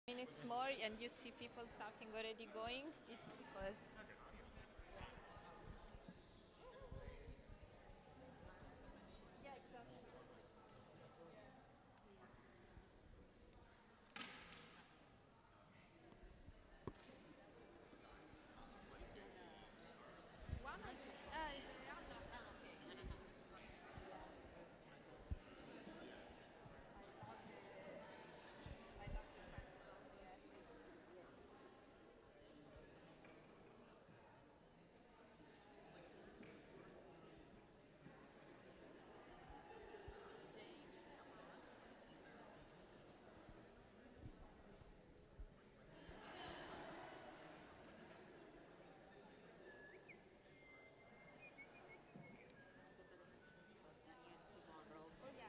Minutes more and you see people starting already going, it's because yeah, exactly. One yeah.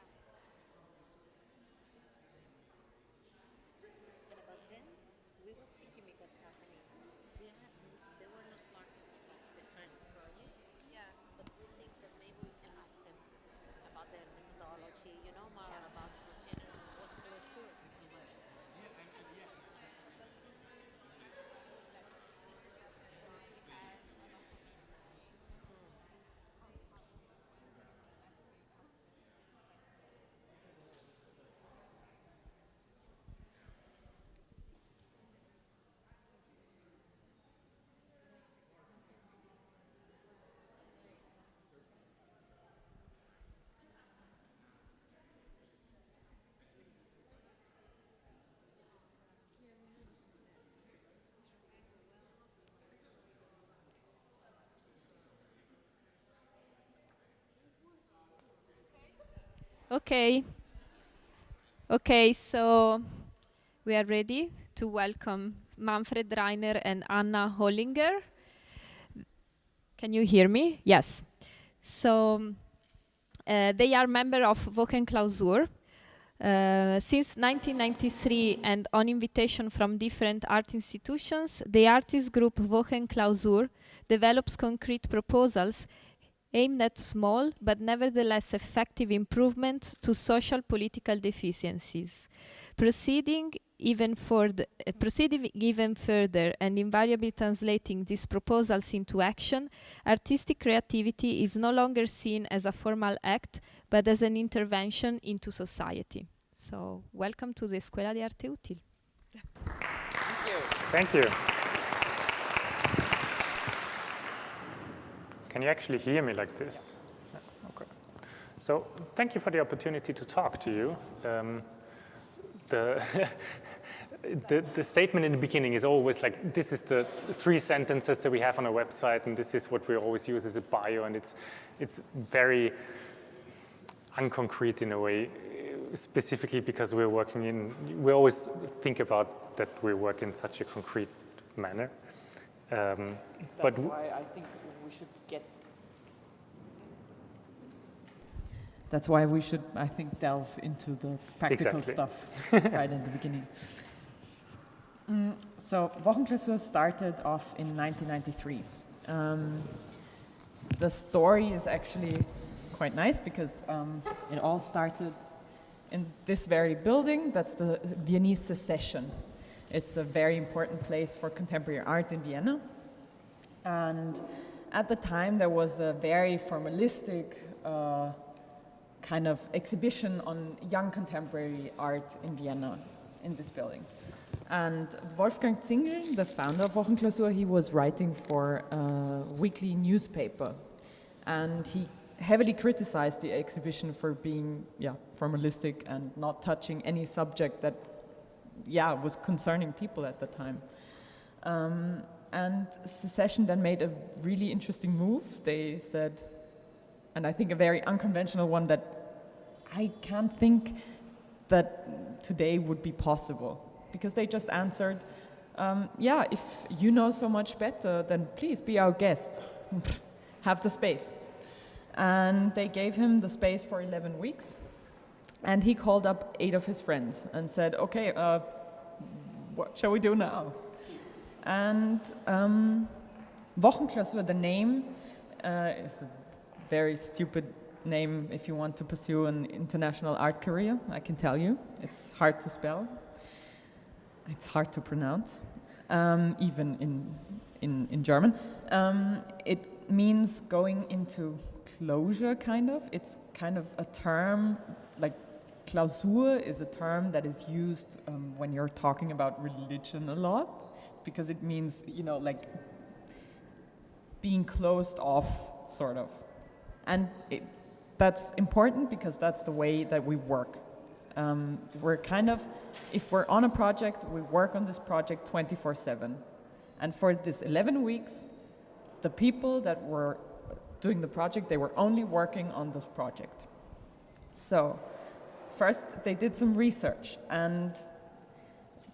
Okay. Okay, so we are ready to welcome Manfred Reiner and Anna Hollinger. Can you hear me? Yes. So they are member of WochenKlausur. Since 1993 and on invitation from different art institutions, the artist group WochenKlausur develops concrete proposals aimed at small but nevertheless effective improvements to social political deficiencies. Proceeding even further and invariably translating these proposals into action, artistic creativity is no longer seen as a formal act, but as an intervention into society. So, welcome to the Escuela de Arte Útil. Thank you. Can you actually hear me like this? Yeah, okay. So thank you for the opportunity to talk to you. The statement in the beginning is always like, this is the 3 sentences that we have on our website, and this is what we always use as a bio, and it's very unconcrete in a way, specifically because we always think about that we work in such a concrete manner. That's why I think we should get. That's why we should, I think, delve into the practical stuff right in the beginning. So WochenKlausur started off in 1993. The story is actually quite nice because it all started in this very building. That's the Viennese Secession. It's a very important place for contemporary art in Vienna. And at the time, there was a very formalistic kind of exhibition on young contemporary art in Vienna, in this building. And Wolfgang Zingel, the founder of WochenKlausur, he was writing for a weekly newspaper. And he heavily criticized the exhibition for being formalistic and not touching any subject that was concerning people at the time. And Secession then made a really interesting move. They said, and I think a very unconventional one that I can't think that today would be possible. Because they just answered, if you know so much better, then please be our guest. Have the space. And they gave him the space for 11 weeks. And he called up 8 of his friends and said, okay, what shall we do now? And WochenKlausur, the name, is a very stupid name if you want to pursue an international art career, I can tell you. It's hard to spell. it's hard to pronounce, even in German. It means going into closure, kind of. It's kind of a term, like Klausur is a term that is used when you're talking about religion a lot, because it means, you know, like being closed off, sort of. And that's important because that's the way that we work. We're kind of, if we're on a project, we work on this project 24/7. And for this 11 weeks, the people that were doing the project, they were only working on this project. So first they did some research, and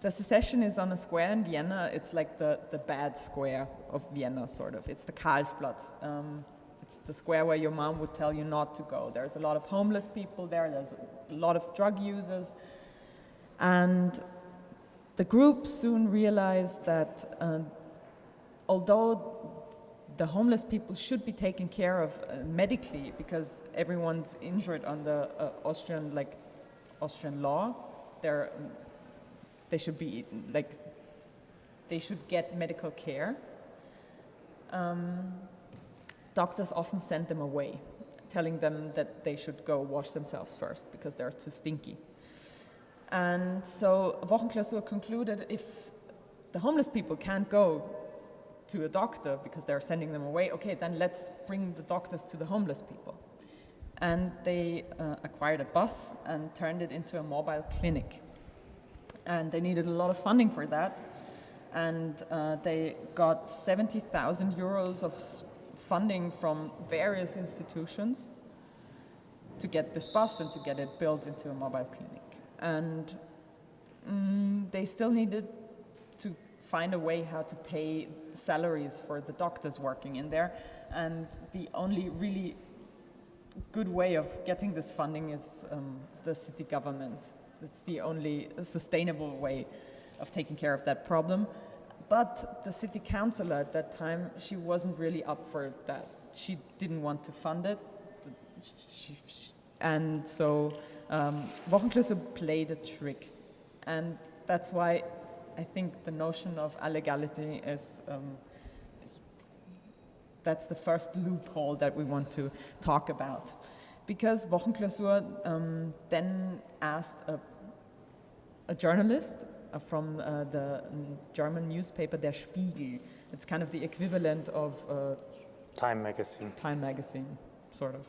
the Secession is on a square in Vienna. It's like the bad square of Vienna, sort of. It's the Karlsplatz. It's the square where your mom would tell you not to go. There's a lot of homeless people there. There's a lot of drug users. And the group soon realized that although the homeless people should be taken care of medically, because everyone's injured under Austrian law, they should be they should get medical care. Doctors often send them away, telling them that they should go wash themselves first because they're too stinky. And so WochenKlausur concluded, if the homeless people can't go to a doctor because they're sending them away, okay, then let's bring the doctors to the homeless people. And they acquired a bus and turned it into a mobile clinic. And they needed a lot of funding for that. And they got 70,000 euros of funding from various institutions to get this bus and to get it built into a mobile clinic. And they still needed to find a way how to pay salaries for the doctors working in there. And the only really good way of getting this funding is the city government. It's the only sustainable way of taking care of that problem. But the city councillor at that time, she wasn't really up for that. She didn't want to fund it. And so WochenKlausur played a trick. And that's why I think the notion of A-legality is that's the first loophole that we want to talk about. Because WochenKlausur then asked a journalist from the German newspaper Der Spiegel. It's kind of the equivalent of Time magazine. Time magazine, sort of.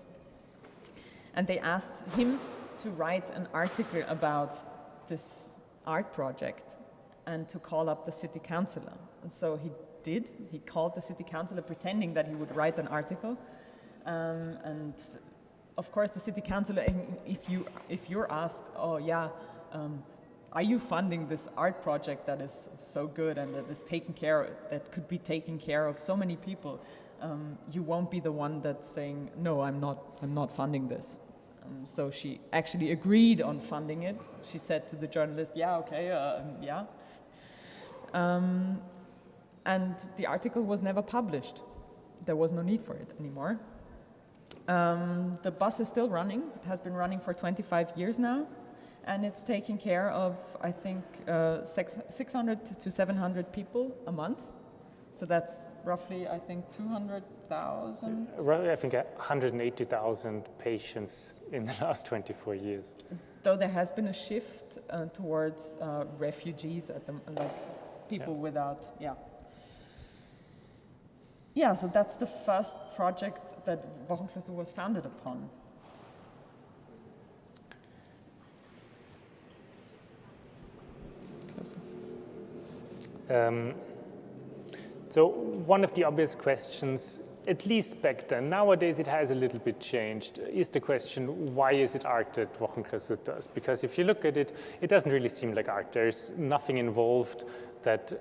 And they asked him to write an article about this art project and to call up the city councillor. And so he did. He called the city councillor pretending that he would write an article. And of course the city councillor, if you're asked, oh yeah, are you funding this art project that is so good and that is that could be taking care of so many people, you won't be the one that's saying, no, I'm not funding this. So she actually agreed on funding it. She said to the journalist, yeah, okay, yeah. And the article was never published. There was no need for it anymore. The bus is still running. It has been running for 25 years now. And it's taking care of, I think, 600 to 700 people a month. So that's roughly, I think, 200,000. I think 180,000 patients in the last 24 years. Though there has been a shift towards refugees, people without, Yeah, so that's the first project that WochenKlausur was founded upon. So one of the obvious questions, at least back then, nowadays it has a little bit changed, is the question, why is it art that WochenKlausur does? Because if you look at it, it doesn't really seem like art. There's nothing involved that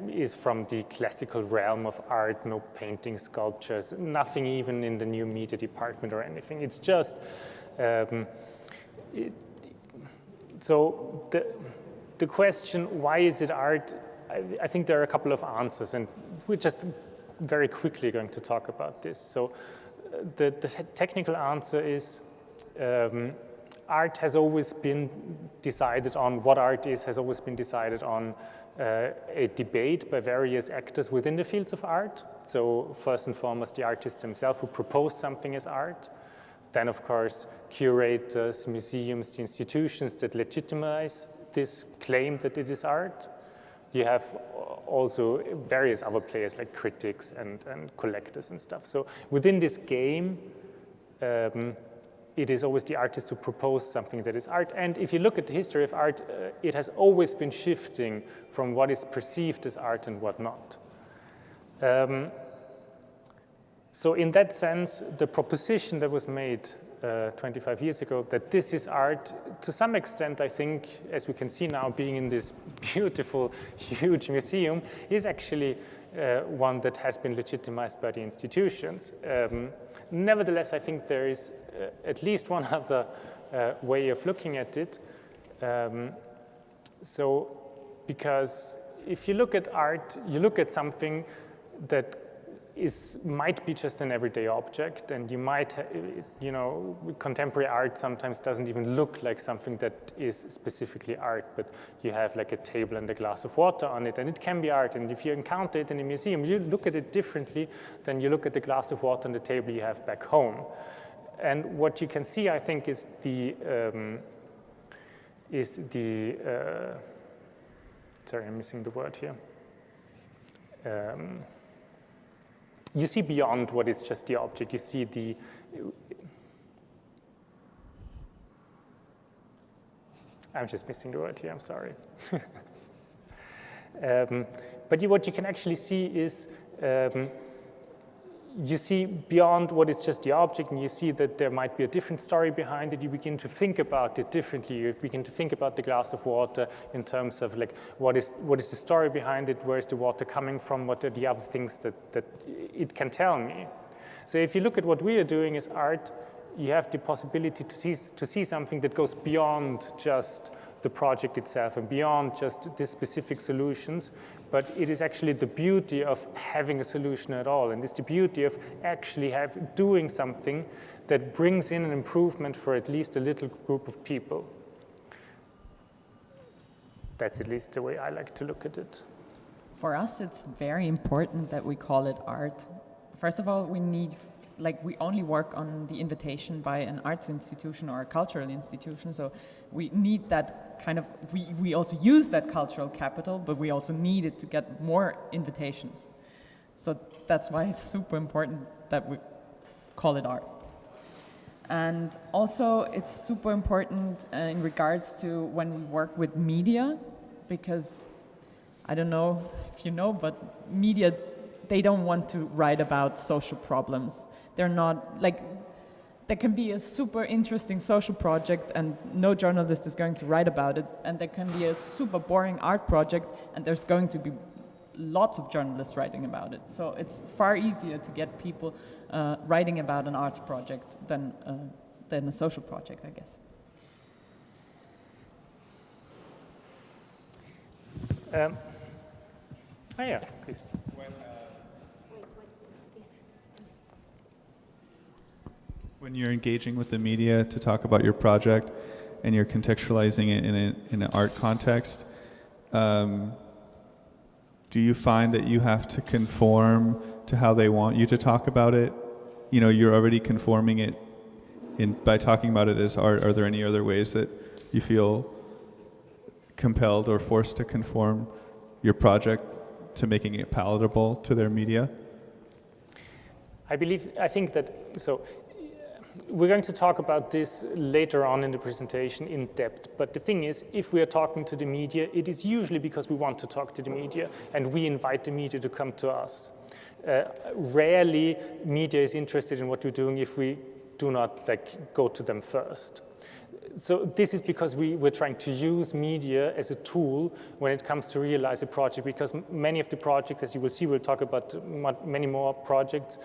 is from the classical realm of art, no painting, sculptures, nothing even in the new media department or anything. It's just, so the question, why is it art? I think there are a couple of answers, and we're just very quickly going to talk about this. So the technical answer is art has always been decided on, what art is has always been decided on a debate by various actors within the fields of art. So first and foremost, the artist himself who proposed something as art. Then, of course, curators, museums, the institutions that legitimize this claim that it is art. You have also various other players like critics and collectors and stuff. So within this game, it is always the artist who proposed something that is art. And if you look at the history of art, it has always been shifting from what is perceived as art and what not. So in that sense, the proposition that was made 25 years ago, that this is art, to some extent, I think, as we can see now, being in this beautiful, huge museum, is actually one that has been legitimized by the institutions. Nevertheless, I think there is at least one other way of looking at it. Because if you look at art, you look at something that might be just an everyday object, and you might, contemporary art sometimes doesn't even look like something that is specifically art, but you have like a table and a glass of water on it, and it can be art. And if you encounter it in a museum, you look at it differently than you look at the glass of water and the table you have back home. And what you can see, I think, is sorry, I'm missing the word here. You see beyond what is just the object. You see I'm just missing the word here, I'm sorry. But what you can actually see is, you see beyond what is just the object, and you see that there might be a different story behind it. You begin to think about it differently. You begin to think about the glass of water in terms of like, what is the story behind it? Where is the water coming from? What are the other things that it can tell me? So if you look at what we are doing as art, you have the possibility to see something that goes beyond just the project itself and beyond just the specific solutions, but it is actually the beauty of having a solution at all, and it's the beauty of actually doing something that brings in an improvement for at least a little group of people. That's at least the way I like to look at it. For us, it's very important that we call it art. First of all, we only work on the invitation by an arts institution or a cultural institution, so we need that kind of, we also use that cultural capital, but we also need it to get more invitations. So that's why it's super important that we call it art. And also it's super important in regards to when we work with media, because I don't know if you know, but media, they don't want to write about social problems. They're not, like, there can be a super interesting social project and no journalist is going to write about it, and there can be a super boring art project and there's going to be lots of journalists writing about it. So it's far easier to get people writing about an arts project than a social project, I guess. Yeah, please. When you're engaging with the media to talk about your project and you're contextualizing it in an art context, do you find that you have to conform to how they want you to talk about it? You know, you're already conforming it by talking about it as art. Are there any other ways that you feel compelled or forced to conform your project to making it palatable to their media? I think that, so we're going to talk about this later on in the presentation in depth, but the thing is, if we are talking to the media, it is usually because we want to talk to the media and we invite the media to come to us. Rarely media is interested in what we're doing if we do not go to them first. So this is because we're trying to use media as a tool when it comes to realize a project, because many of the projects, as you will see, we'll talk about many more projects,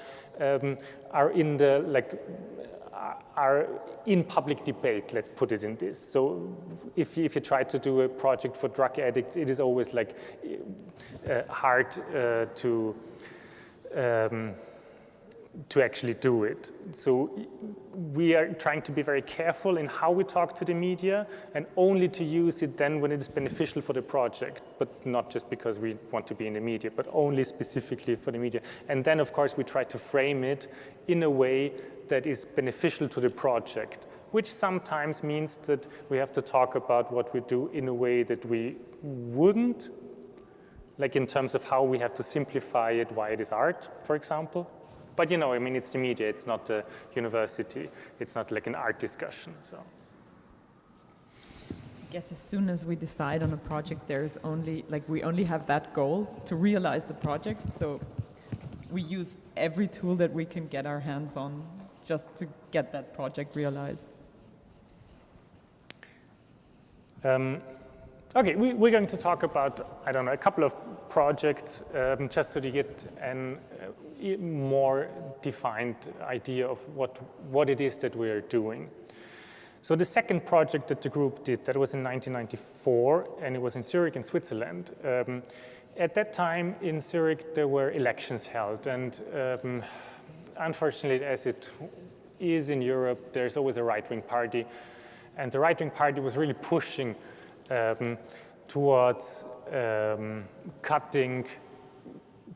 are in public debate, let's put it in this. So if you try to do a project for drug addicts, it is always hard to actually do it. So we are trying to be very careful in how we talk to the media and only to use it then when it is beneficial for the project, but not just because we want to be in the media, but only specifically for the media. And then, of course, we try to frame it in a way that is beneficial to the project, which sometimes means that we have to talk about what we do in a way that we wouldn't, like in terms of how we have to simplify it, why it is art, for example. But you know, I mean, it's the media, it's not the university, it's not like an art discussion, so. I guess as soon as we decide on a project, there's only, like, we only have that goal to realize the project, so we use every tool that we can get our hands on just to get that project realized. Okay, we're going to talk about, I don't know, a couple of projects just so to get a more defined idea of what it is that we're doing. So the second project that the group did, that was in 1994, and it was in Zurich in Switzerland. At that time in Zurich, there were elections held, and unfortunately, as it is in Europe, there's always a right-wing party, and the right-wing party was really pushing towards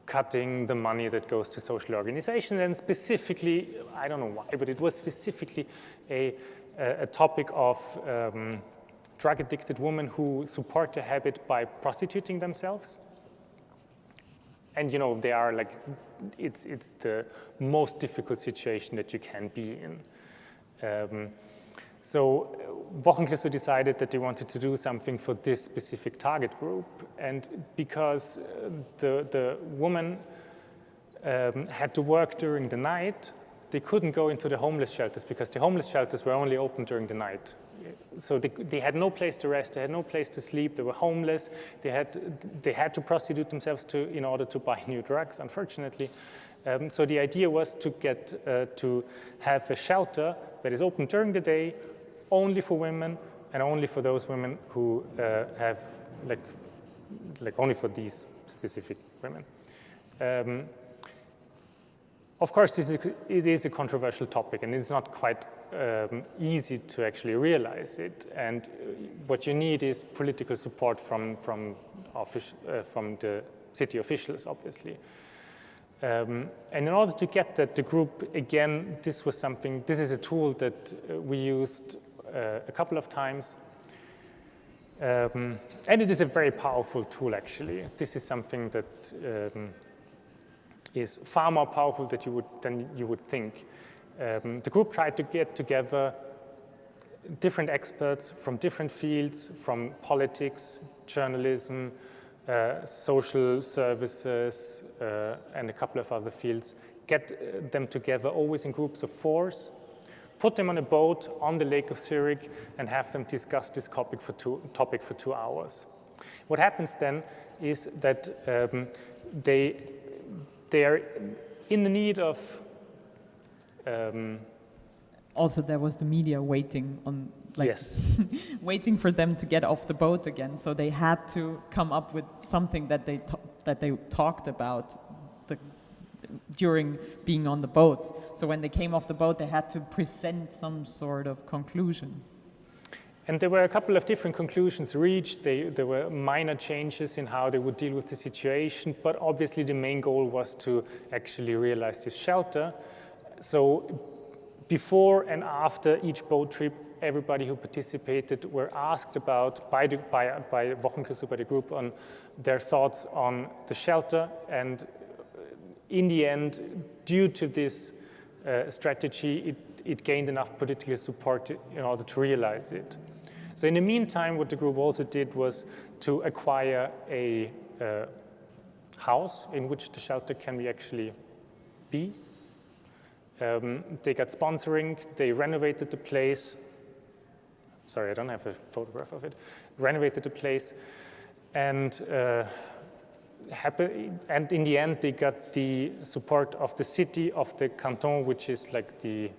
cutting the money that goes to social organizations, and specifically, I don't know why, but it was specifically a topic of drug-addicted women who support the habit by prostituting themselves. And you know, they are like, it's the most difficult situation that you can be in. So WochenKlausur decided that they wanted to do something for this specific target group. And because the woman had to work during the night, they couldn't go into the homeless shelters because the homeless shelters were only open during the night. So they had no place to rest, they had no place to sleep, they were homeless, they had to prostitute themselves in order to buy new drugs, unfortunately. So the idea was to to have a shelter that is open during the day, only for women, and only for those women who have, like only for these specific women. Of course, it is a controversial topic, and it's not quite easy to actually realize it. And what you need is political support from the city officials, obviously. And in order to get that, the group, again, this is a tool that we used a couple of times. And it is a very powerful tool, actually. This is something that is far more powerful than you would think. The group tried to get together different experts from different fields, from politics, journalism, social services, and a couple of other fields, get them together always in groups of 4, put them on a boat on the Lake of Zurich, and have them discuss this topic for 2 hours. What happens then is that they are in the need of... Also, there was the media waiting on, like, yes. waiting for them to get off the boat again. So they had to come up with something that they talked about during being on the boat. So when they came off the boat, they had to present some sort of conclusion. And there were a couple of different conclusions reached. There were minor changes in how they would deal with the situation, but obviously the main goal was to actually realize this shelter. So before and after each boat trip, everybody who participated were asked about by WochenKlausur, by the group, on their thoughts on the shelter. And in the end, due to this strategy, it gained enough political support in order to realize it. So in the meantime, what the group also did was to acquire a house in which the shelter can actually be. They got sponsoring, they renovated the place. Sorry, I don't have a photograph of it. Renovated the place, and in the end, they got the support of the city, of the canton, which is like the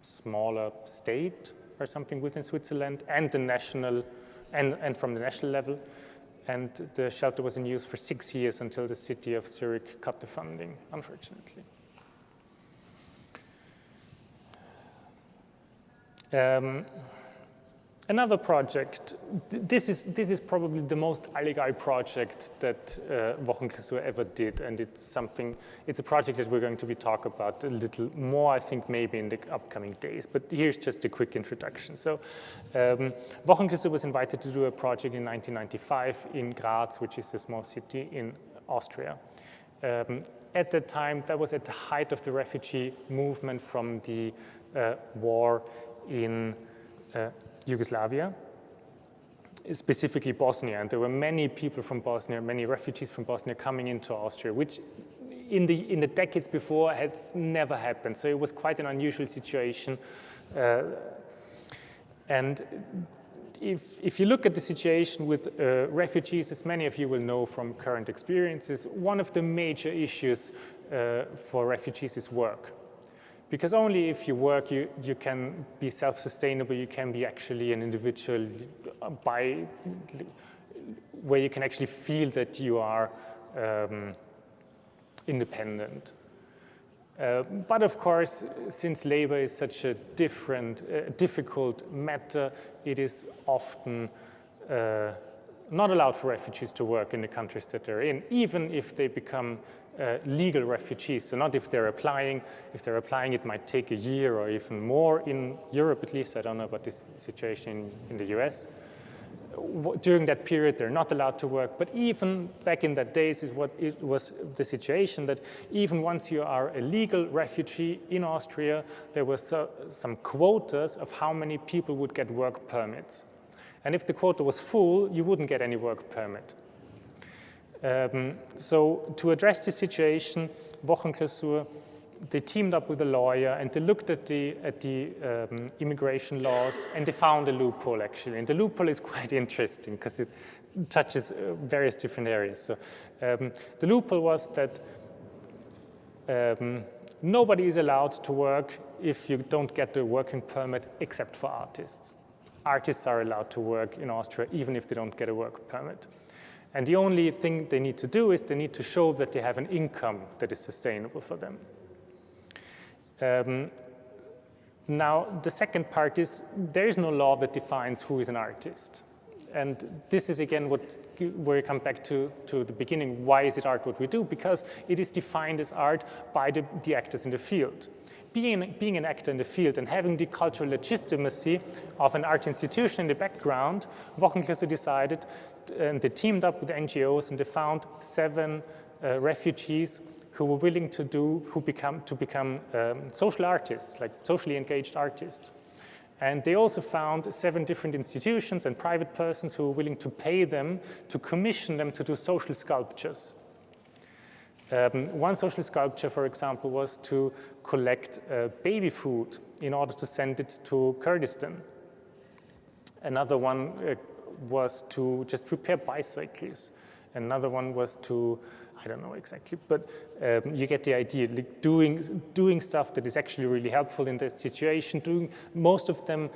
smaller state or something within Switzerland, and the national, and from the national level. And the shelter was in use for 6 years until the city of Zurich cut the funding, unfortunately. Another project, this is probably the most A-legal project that WochenKlausur ever did, and it's a project that we're going to be talking about a little more, I think, maybe in the upcoming days, but here's just a quick introduction. So WochenKlausur was invited to do a project in 1995 in Graz, which is a small city in Austria. At that time, that was at the height of the refugee movement from the war in Yugoslavia, specifically Bosnia, and there were many people from Bosnia, many refugees from Bosnia coming into Austria, which in the decades before had never happened. So it was quite an unusual situation. And if you look at the situation with refugees, as many of you will know from current experiences, one of the major issues for refugees is work. Because only if you work, you can be self-sustainable, you can be actually an individual where you can actually feel that you are independent. But of course, since labor is such a difficult matter, it is often not allowed for refugees to work in the countries that they're in, even if they become legal refugees. So not if they're applying. If they're applying, it might take a year or even more in Europe, at least. I don't know about this situation in the US. During that period, they're not allowed to work. But even back in that days, it was the situation that even once you are a legal refugee in Austria, there were some quotas of how many people would get work permits. And if the quota was full, you wouldn't get any work permit. So to address the situation, WochenKlausur, they teamed up with a lawyer and they looked at the immigration laws and they found a loophole, actually. And the loophole is quite interesting because it touches various different areas. So the loophole was that nobody is allowed to work if you don't get the working permit except for artists. Artists are allowed to work in Austria even if they don't get a work permit. And the only thing they need to do is they need to show that they have an income that is sustainable for them. Now, the second part is there is no law that defines who is an artist. And this is, again, where we come back to the beginning. Why is it art what we do? Because it is defined as art by the actors in the field. Being an actor in the field and having the cultural legitimacy of an art institution in the background, WochenKlausur decided, and they teamed up with NGOs, and they found 7 refugees who were willing to become social artists, like socially engaged artists. And they also found 7 different institutions and private persons who were willing to pay them to commission them to do social sculptures. One social sculpture, for example, was to collect baby food in order to send it to Kurdistan. Another one was to just repair bicycles. Another one was to, I don't know exactly, but you get the idea, like doing stuff that is actually really helpful in that situation. Most of them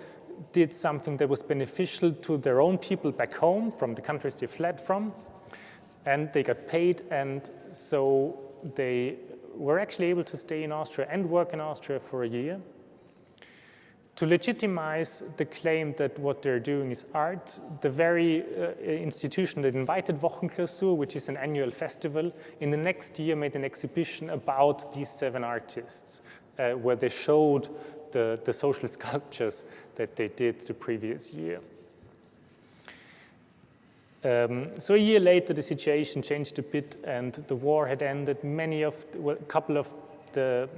did something that was beneficial to their own people back home from the countries they fled from, and they got paid, and so they were actually able to stay in Austria and work in Austria for a year. To legitimize the claim that what they're doing is art, the very institution that invited WochenKlausur, which is an annual festival, in the next year made an exhibition about these 7 artists, where they showed the social sculptures that they did the previous year. So a year later, the situation changed a bit, and the war had ended. A couple of the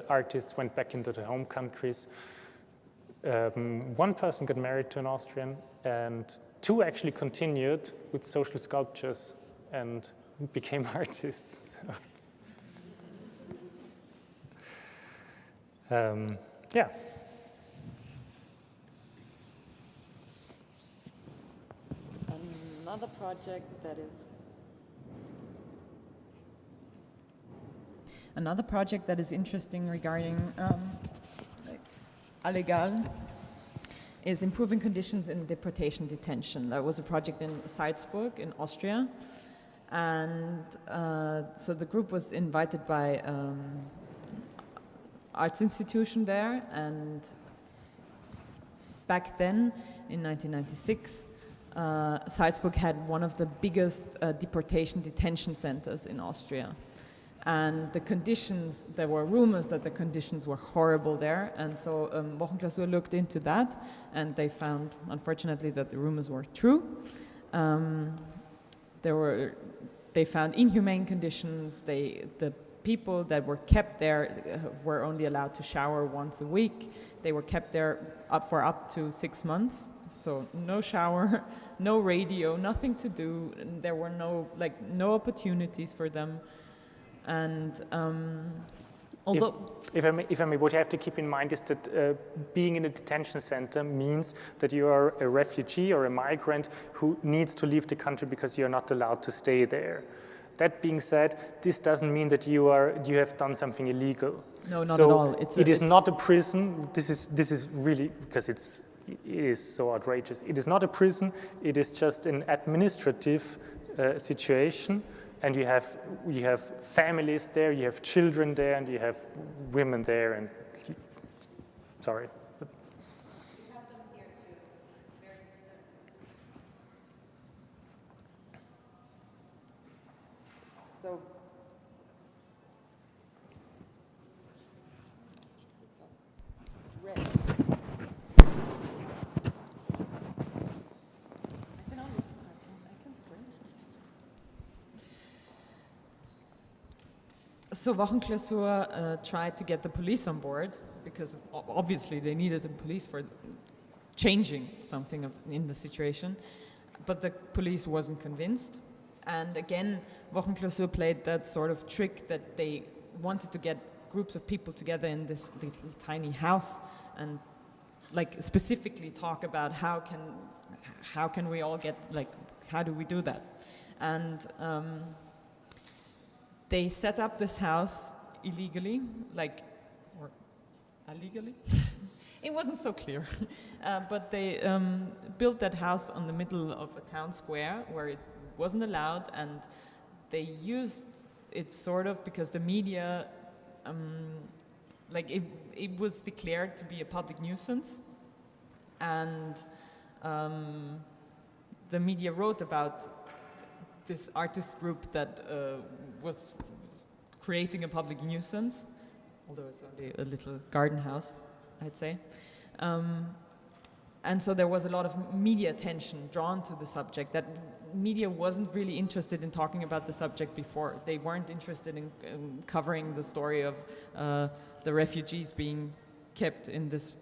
artists went back into their home countries. One person got married to an Austrian, and 2 actually continued with social sculptures and became artists. So, yeah. Another project that is interesting regarding A-legal is improving conditions in deportation detention. That was a project in Salzburg in Austria, and so the group was invited by arts institution there, and back then, in 1996, Salzburg had one of the biggest detention centers in Austria. And the conditions, there were rumors that the conditions were horrible there, and so WochenKlausur looked into that, and they found, unfortunately, that the rumors were true. They found inhumane conditions. The people that were kept there were only allowed to shower once a week. They were kept there for up to 6 months, so no shower, no radio, nothing to do. There were no opportunities for them. And although... If I may, what you have to keep in mind is that being in a detention center means that you are a refugee or a migrant who needs to leave the country because you are not allowed to stay there. That being said, this doesn't mean that you have done something illegal. No, not at all. It is not a prison. This is really, because it is so outrageous. It is not a prison. It is just an administrative situation. And you have families there, you have children there, and you have women there. And sorry. We have them here too. So. Red. So WochenKlausur tried to get the police on board, because obviously they needed the police for changing something in the situation, but the police wasn't convinced. And again, WochenKlausur played that sort of trick that they wanted to get groups of people together in this little tiny house and specifically talk about how can we all get, how do we do that? And they set up this house illegally, or illegally? It wasn't so clear. But they built that house on the middle of a town square where it wasn't allowed, and they used it sort of because the media, it was declared to be a public nuisance, and the media wrote about this artist group that was creating a public nuisance, although it's only a little garden house, I'd say. And so there was a lot of media attention drawn to the subject. That media wasn't really interested in talking about the subject before. They weren't interested in covering the story of the refugees being kept in this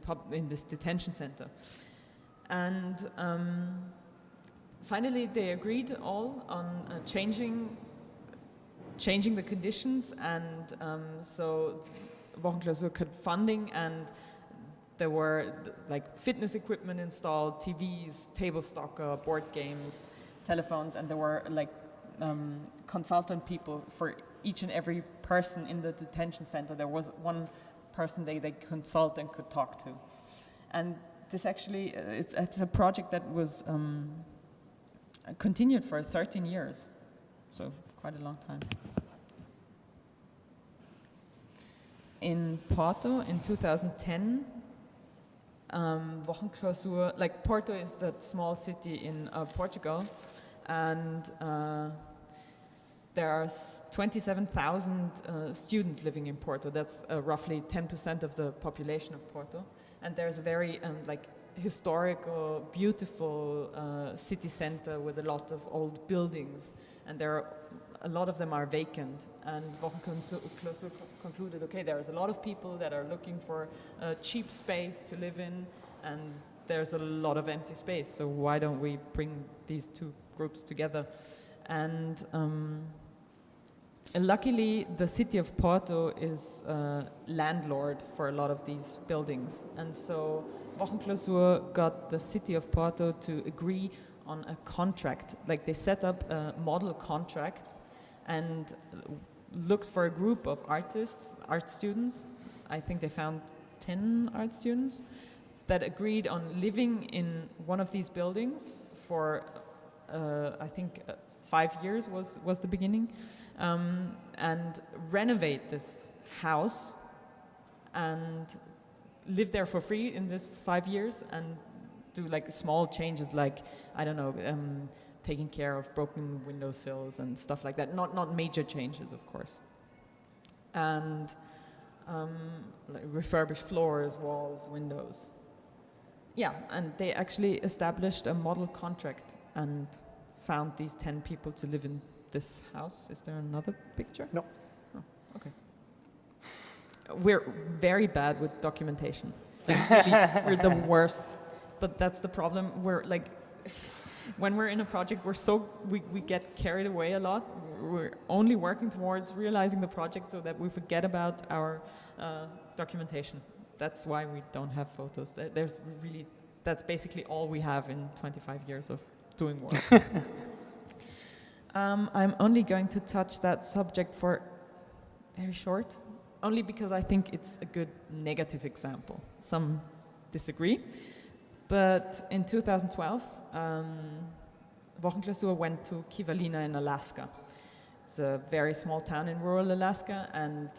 detention center. And finally, they agreed all on changing the conditions, and so WochenKlausur got funding, and there were fitness equipment installed, TVs, table soccer, board games, telephones, and there were consultant people for each and every person in the detention center. There was one person they consult and could talk to. And this actually, it's a project that was continued for 13 years, so quite a long time. In Porto, in 2010, WochenKlausur, Porto is that small city in Portugal, and there are 27,000 students living in Porto. That's roughly 10% of the population of Porto, and there's a very historical, beautiful city center with a lot of old buildings, and a lot of them are vacant. And WochenKlausur concluded, okay, there's a lot of people that are looking for a cheap space to live in, and there's a lot of empty space, so why don't we bring these two groups together? And luckily, the city of Porto is landlord for a lot of these buildings, and so WochenKlausur got the city of Porto to agree on a contract. They set up a model contract and looked for a group of artists, art students. I think they found 10 art students that agreed on living in one of these buildings for, I think, 5 years was the beginning, and renovate this house and live there for free in this 5 years, and do like small changes, like, I don't know, taking care of broken windowsills and stuff like that. Not major changes, of course. And like refurbish floors, walls, windows. Yeah, and they actually established a model contract and found these 10 people to live in this house. Is there another picture? No. Oh, okay. We're very bad with documentation. Like, really, we're the worst. But that's the problem. We're like, when we're in a project, we get carried away a lot. We're only working towards realizing the project so that we forget about our documentation. That's why we don't have photos. That's basically all we have in 25 years of doing work. I'm only going to touch that subject for very short, only because I think it's a good negative example. Some disagree. But in 2012, WochenKlausur went to Kivalina in Alaska. It's a very small town in rural Alaska, and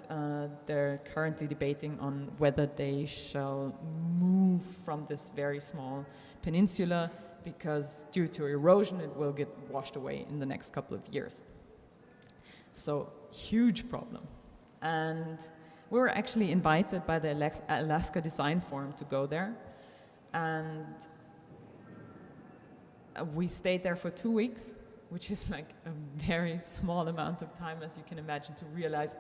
they're currently debating on whether they shall move from this very small peninsula, because due to erosion it will get washed away in the next couple of years. So, huge problem. And we were actually invited by the Alaska Design Forum to go there. And we stayed there for 2 weeks, which is like a very small amount of time, as you can imagine, to realize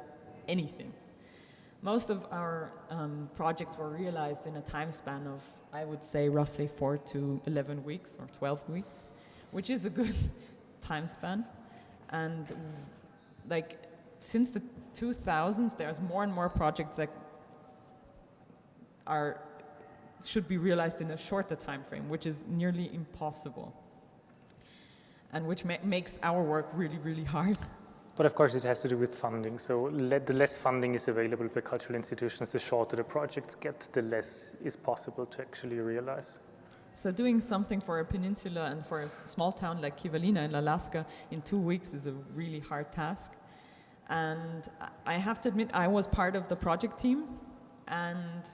anything. Most of our projects were realized in a time span of, I would say, roughly 4 to 11 weeks or 12 weeks, which is a good time span. And like, since the 2000s, there's more and more projects that should be realized in a shorter time frame, which is nearly impossible, and which makes our work really, really hard. But of course it has to do with funding. So the less funding is available by cultural institutions, the shorter the projects get, the less is possible to actually realize. So doing something for a peninsula and for a small town like Kivalina in Alaska in 2 weeks is a really hard task. And I have to admit, I was part of the project team, and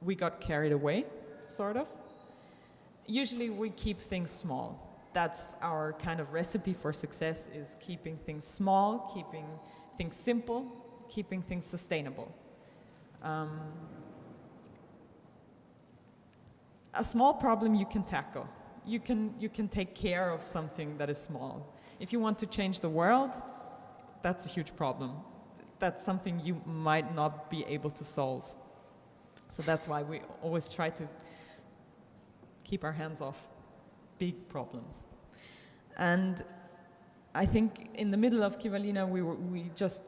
we got carried away, sort of. Usually we keep things small. That's our kind of recipe for success, is keeping things small, keeping things simple, keeping things sustainable. A small problem you can tackle. You can take care of something that is small. If you want to change the world, that's a huge problem. That's something you might not be able to solve. So that's why we always try to keep our hands off big problems. And I think in the middle of Kivalina,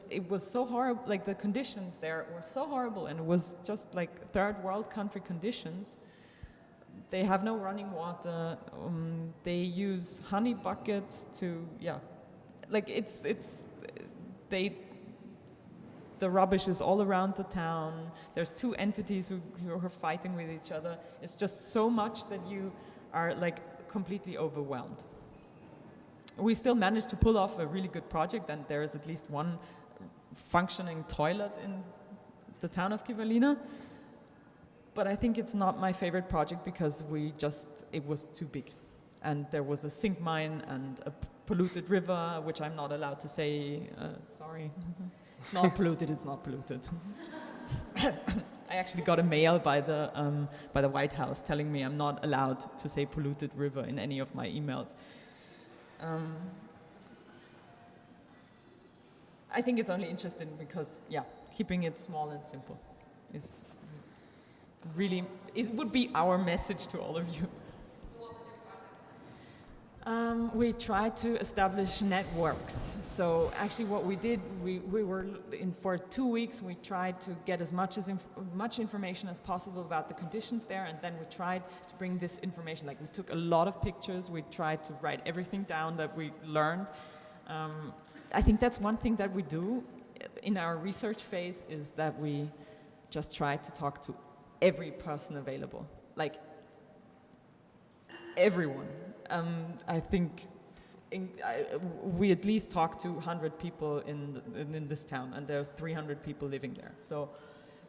it was so horrible, like the conditions there were so horrible, and it was just like third world country conditions. They have no running water, they use honey buckets to, the rubbish is all around the town. There's 2 entities who are fighting with each other. It's just so much that you are like completely overwhelmed. We still managed to pull off a really good project, and there is at least one functioning toilet in the town of Kivalina. But I think it's not my favorite project because it was too big. And there was a zinc mine and a polluted river, which I'm not allowed to say, sorry. It's not polluted, it's not polluted. I actually got a mail by the White House telling me I'm not allowed to say polluted river in any of my emails. I think it's only interesting because, keeping it small and simple is really, it would be our message to all of you. We tried to establish networks. So actually what we did, we were in for 2 weeks, we tried to get as much information as possible about the conditions there, and then we tried to bring this information, like we took a lot of pictures, we tried to write everything down that we learned. I think that's one thing that we do in our research phase, is that we just try to talk to every person available, like everyone. I think we at least talked to 100 people in this town, and there's 300 people living there. So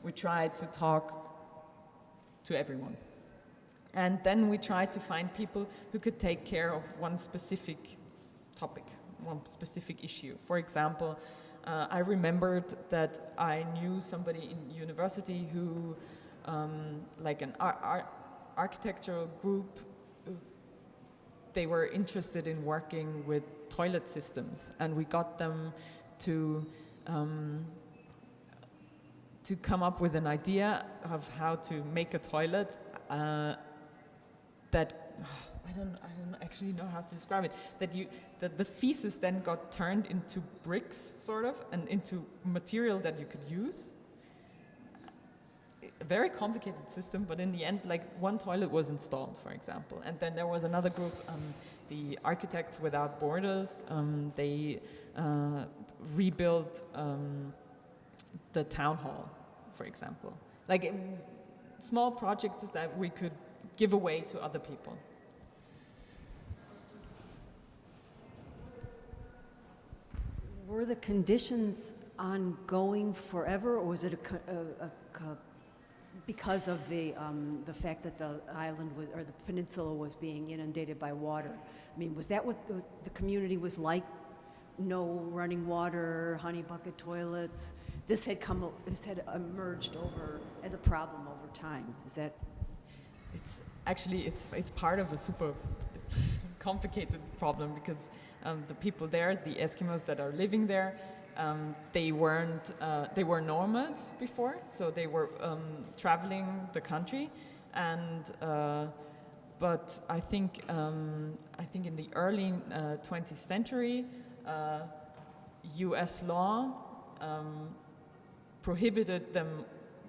we tried to talk to everyone. And then we tried to find people who could take care of one specific topic, one specific issue. For example, I remembered that I knew somebody in university who, like an architectural group, they were interested in working with toilet systems, and we got them to come up with an idea of how to make a toilet that I don't actually know how to describe it. That the feces then got turned into bricks, sort of, and into material that you could use. A very complicated system, but in the end, like, one toilet was installed, for example. And then there was another group, the Architects Without Borders. They rebuilt the town hall, for example. Like small projects that we could give away to other people. Were the conditions ongoing forever, or was it because of the fact that the island was, or the peninsula was being inundated by water? I mean, was that what the community was like? No running water, honey bucket toilets. This had emerged over as a problem over time. Is that? It's actually it's part of a super complicated problem, because the people there, the Eskimos that are living there, they were nomads before, so they were traveling the country, and but I think in the early 20th century, U.S. law prohibited them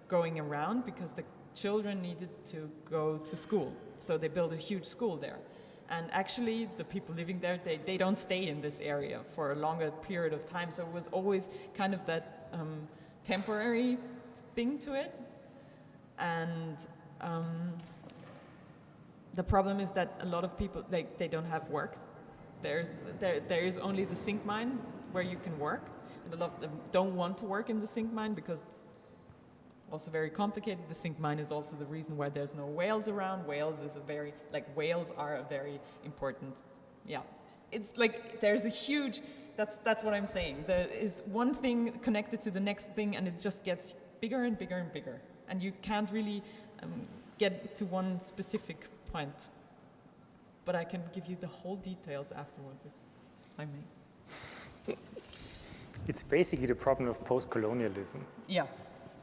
going around because the children needed to go to school, so they built a huge school there. And actually, the people living there, they don't stay in this area for a longer period of time. So it was always kind of that temporary thing to it. And the problem is that a lot of people, they don't have work. There is only the zinc mine where you can work. And a lot of them don't want to work in the zinc mine because also very complicated. The zinc mine is also the reason why there's no whales around. Whales are a very important, it's like there's a huge, that's what I'm saying. There is one thing connected to the next thing, and it just gets bigger and bigger and bigger. And you can't really get to one specific point. But I can give you the whole details afterwards, if I may. It's basically the problem of post-colonialism. Yeah.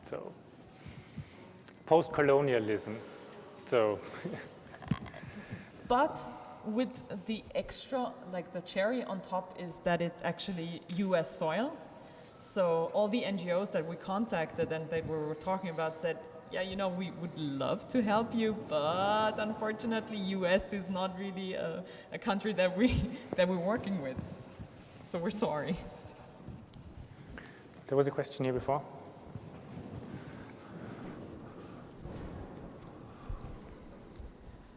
So, post-colonialism. So. But with the extra, like the cherry on top, is that it's actually US soil. So all the NGOs that we contacted and that we were talking about said, yeah, we would love to help you, but unfortunately US is not really a country that we're working with. So we're sorry. There was a question here before.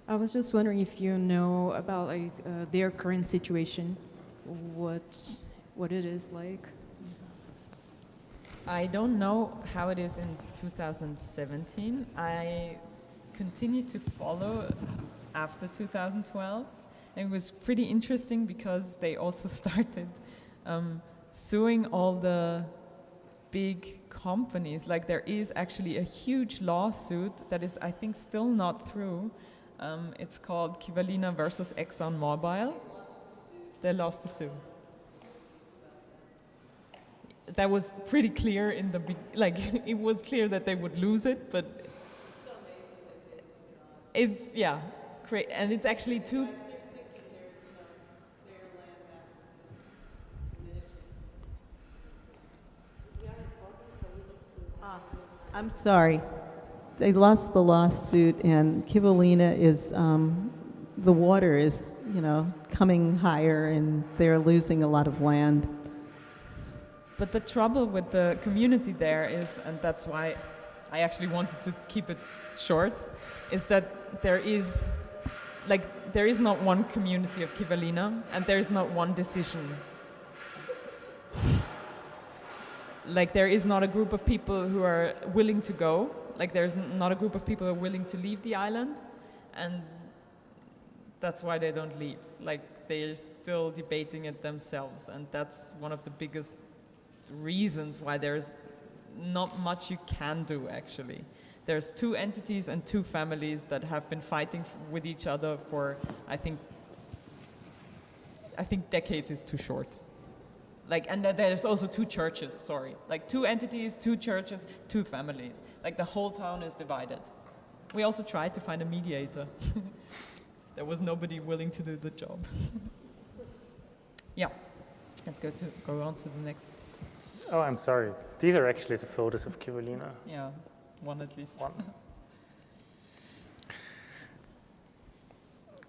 I was just wondering if you know about their current situation, what it is like. I don't know how it is in 2017. I continue to follow after 2012. And it was pretty interesting because they also started suing all the big companies. Like, there is actually a huge lawsuit that is, I think, still not through. It's called Kivalina versus ExxonMobil. They lost the suit. That was pretty clear in the it was clear that they would lose it, but it's great, and it's actually too. I'm sorry. They lost the lawsuit, and Kivalina is, the water is, coming higher, and they're losing a lot of land. But the trouble with the community there is, and that's why I actually wanted to keep it short, is that there is not one community of Kivalina, and there is not one decision. Like, there is not a group of people who are willing to go. Like, there's not a group of people who are willing to leave the island. and that's why they don't leave. Like, they're still debating it themselves, and that's one of the biggest reasons why there's not much you can do, actually. There's 2 entities and 2 families that have been fighting with each other for, I think decades is too short. Like, and there's also 2 churches, sorry. Like 2 entities, 2 churches, 2 families. Like, the whole town is divided. We also tried to find a mediator. There was nobody willing to do the job. Yeah, let's go on to the next. Oh, I'm sorry. These are actually the photos of Kivalina. Yeah, one at least.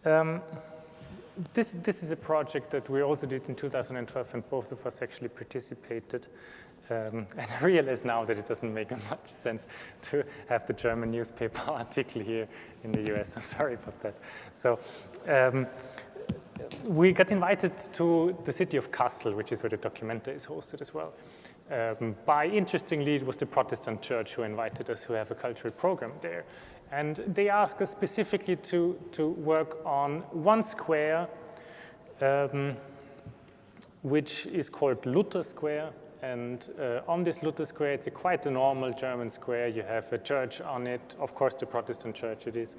One. This is a project that we also did in 2012, and both of us actually participated. And I realize now that it doesn't make much sense to have the German newspaper article here in the US. I'm sorry about that. So we got invited to the city of Kassel, which is where the Documenta is hosted as well. Interestingly, it was the Protestant church who invited us, who have a cultural program there. And they asked us specifically to work on one square, which is called Luther Square. And on this Luther Square, it's quite a normal German square. You have a church on it, of course, the Protestant church it is.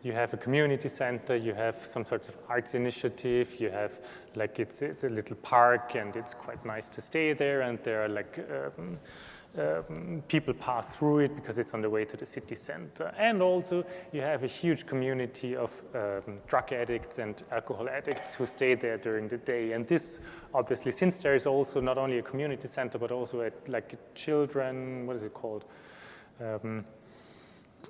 You have a community center, you have some sorts of arts initiative, you have, like, it's a little park, and it's quite nice to stay there, and there are, like, people pass through it because it's on the way to the city center. And also, you have a huge community of drug addicts and alcohol addicts who stay there during the day. And this, obviously, since there is also not only a community center, but also a children, what is it called?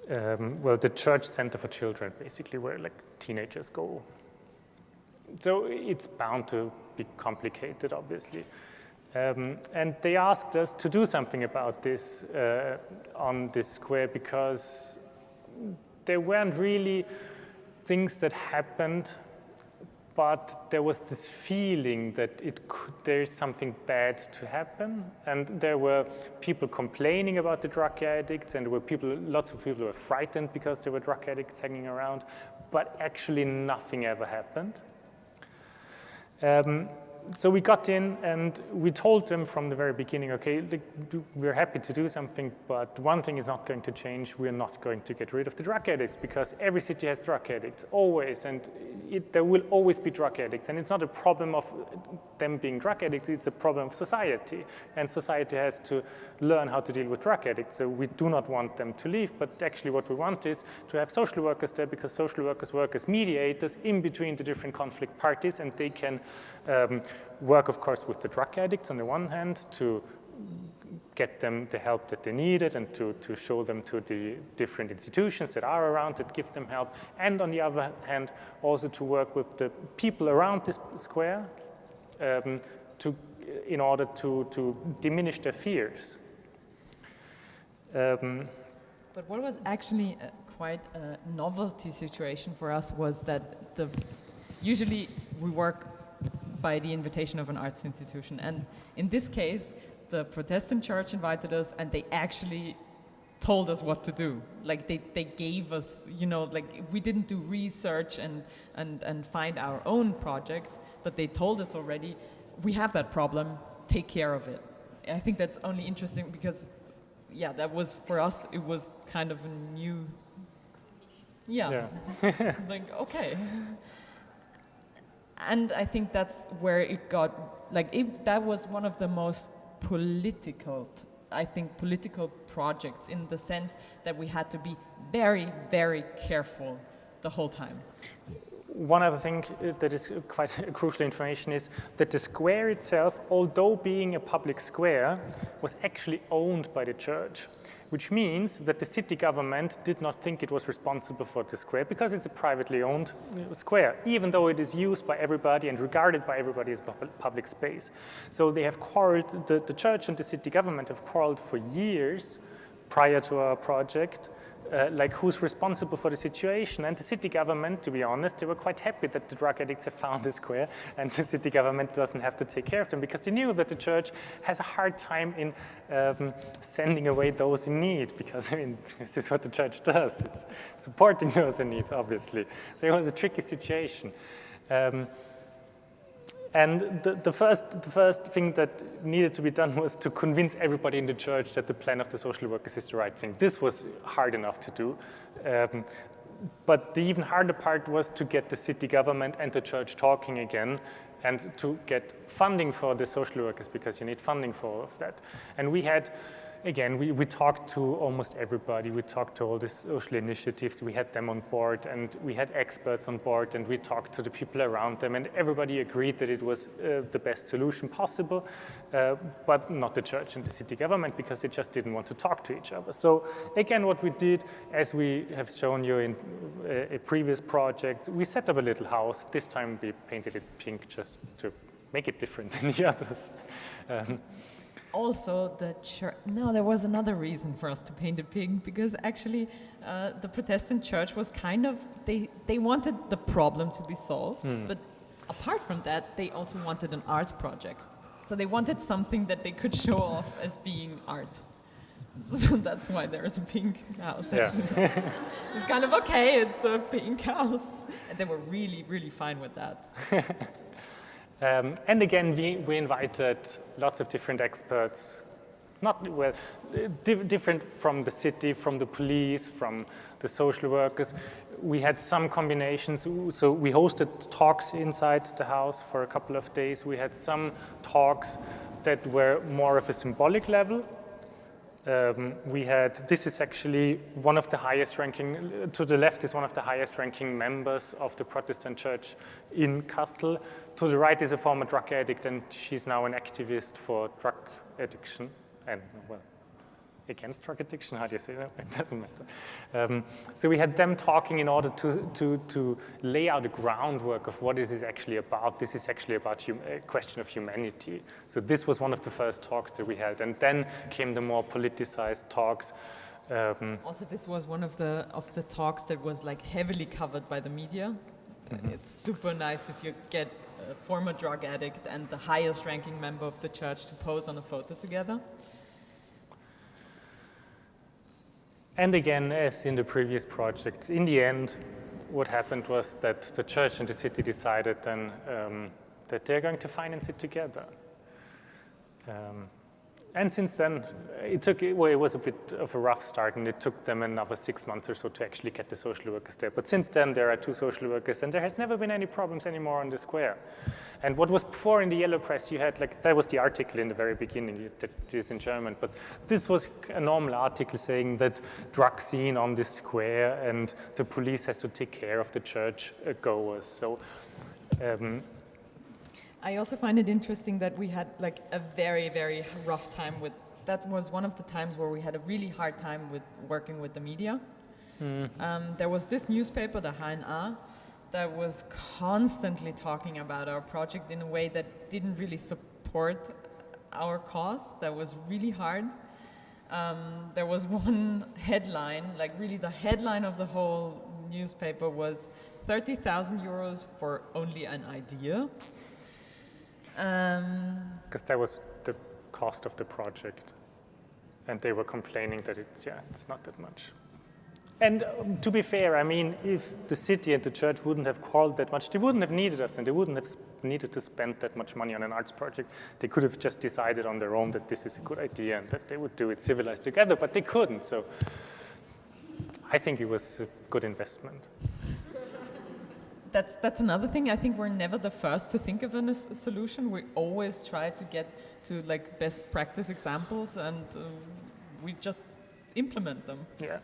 Well, the church center for children, basically, where, like, teenagers go. So it's bound to be complicated, obviously. And they asked us to do something about this on this square, because there weren't really things that happened, but there was this feeling that there's something bad to happen. And there were people complaining about the drug addicts, and there were lots of people who were frightened because there were drug addicts hanging around, but actually nothing ever happened. So we got in and we told them from the very beginning, okay, we're happy to do something, but one thing is not going to change. We're not going to get rid of the drug addicts, because every city has drug addicts, always, and there will always be drug addicts. And it's not a problem of them being drug addicts, it's a problem of society. And society has to learn how to deal with drug addicts. So we do not want them to leave, but actually what we want is to have social workers there, because social workers work as mediators in between the different conflict parties, and they can work, of course, with the drug addicts on the one hand to get them the help that they needed, and to show them to the different institutions that are around that give them help. And on the other hand, also to work with the people around this square in order to diminish their fears. But what was actually quite a novelty situation for us was that usually we work by the invitation of an arts institution. And in this case, the Protestant church invited us, and they actually told us what to do. Like, they gave us, like, we didn't do research and find our own project, but they told us already, we have that problem, take care of it. I think that's only interesting because, yeah, that was, for us, it was kind of a new, yeah. Like, okay. And I think that's where it got, that was one of the most political projects, in the sense that we had to be very, very careful the whole time. One other thing that is quite crucial information is that the square itself, although being a public square, was actually owned by the church, which means that the city government did not think it was responsible for the square, because it's a privately owned square, even though it is used by everybody and regarded by everybody as public space. So they have quarreled, the church and the city government have quarreled for years prior to our project, like who's responsible for the situation. And the city government, to be honest, they were quite happy that the drug addicts have found the square and the city government doesn't have to take care of them, because they knew that the church has a hard time in sending away those in need, because I mean, this is what the church does. It's supporting those in need, obviously. So it was a tricky situation. And the first thing that needed to be done was to convince everybody in the church that the plan of the social workers is the right thing. This was hard enough to do. But the even harder part was to get the city government and the church talking again, and to get funding for the social workers, because you need funding for all of that. And we had, again, we talked to almost everybody. We talked to all the social initiatives. We had them on board, and we had experts on board, and we talked to the people around them, and everybody agreed that it was the best solution possible, but not the church and the city government, because they just didn't want to talk to each other. So again, what we did, as we have shown you in a previous projects, we set up a little house. This time we painted it pink just to make it different than the others. Also, the church, no, there was another reason for us to paint it pink, because actually the Protestant church was kind of, they wanted the problem to be solved, but apart from that, they also wanted an art project. So they wanted something that they could show off as being art. So that's why there's a pink house, actually. Yeah. It's kind of okay, it's a pink house. And they were really, really fine with that. And again, we invited lots of different experts, different from the city, from the police, from the social workers. We had some combinations, so we hosted talks inside the house for a couple of days. We had some talks that were more of a symbolic level. This is actually one of the highest ranking, to the left is one of the highest ranking members of the Protestant church in Kassel. To the right is a former drug addict, and she's now an activist for drug addiction, and well, against drug addiction, how do you say that? It doesn't matter. So we had them talking in order to lay out the groundwork of what is it actually about. This is actually about a question of humanity. So this was one of the first talks that we had, and then came the more politicized talks. Also, this was one of the talks that was like heavily covered by the media. Mm-hmm. It's super nice if you get a former drug addict and the highest ranking member of the church to pose on a photo together. And again, as in the previous projects, in the end, what happened was that the church and the city decided then that they're going to finance it together. And since then, it was a bit of a rough start, and it took them another 6 months or so to actually get the social workers there. But since then, there are 2 social workers, and there has never been any problems anymore on the square. And what was before in the yellow press, you had that was the article in the very beginning, that is in German, but this was a normal article saying that drug scene on this square and the police has to take care of the church goers. So. I also find it interesting that we had like a very, very rough time with, that was one of the times where we had a really hard time with working with the media. There was this newspaper, the HNA, that was constantly talking about our project in a way that didn't really support our cause. That was really hard. There was one headline, like really the headline of the whole newspaper was 30,000 euros for only an idea. Because that was the cost of the project, and they were complaining that it's not that much. And to be fair, I mean, if the city and the church wouldn't have called that much, they wouldn't have needed us, and they wouldn't have needed to spend that much money on an arts project. They could have just decided on their own that this is a good idea and that they would do it civilized together, but they couldn't. So I think it was a good investment. That's another thing. I think we're never the first to think of a solution. We always try to get to like best practice examples, and we just implement them. Yeah.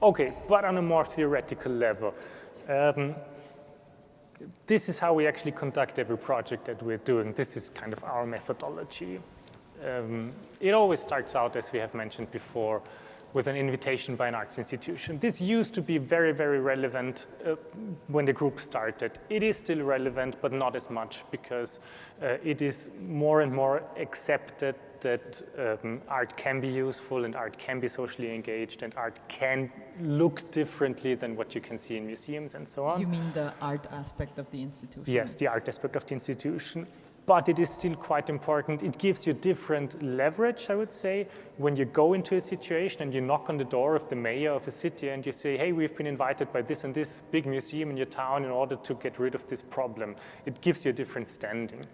Okay, but on a more theoretical level, this is how we actually conduct every project that we're doing. This is kind of our methodology. It always starts out, as we have mentioned before, with an invitation by an arts institution. This used to be very, very relevant when the group started. It is still relevant, but not as much, because it is more and more accepted that art can be useful and art can be socially engaged and art can look differently than what you can see in museums and so on. You mean the art aspect of the institution? Yes, the art aspect of the institution. But it is still quite important. It gives you different leverage, I would say, when you go into a situation and you knock on the door of the mayor of a city and you say, hey, we've been invited by this and this big museum in your town in order to get rid of this problem. It gives you a different standing.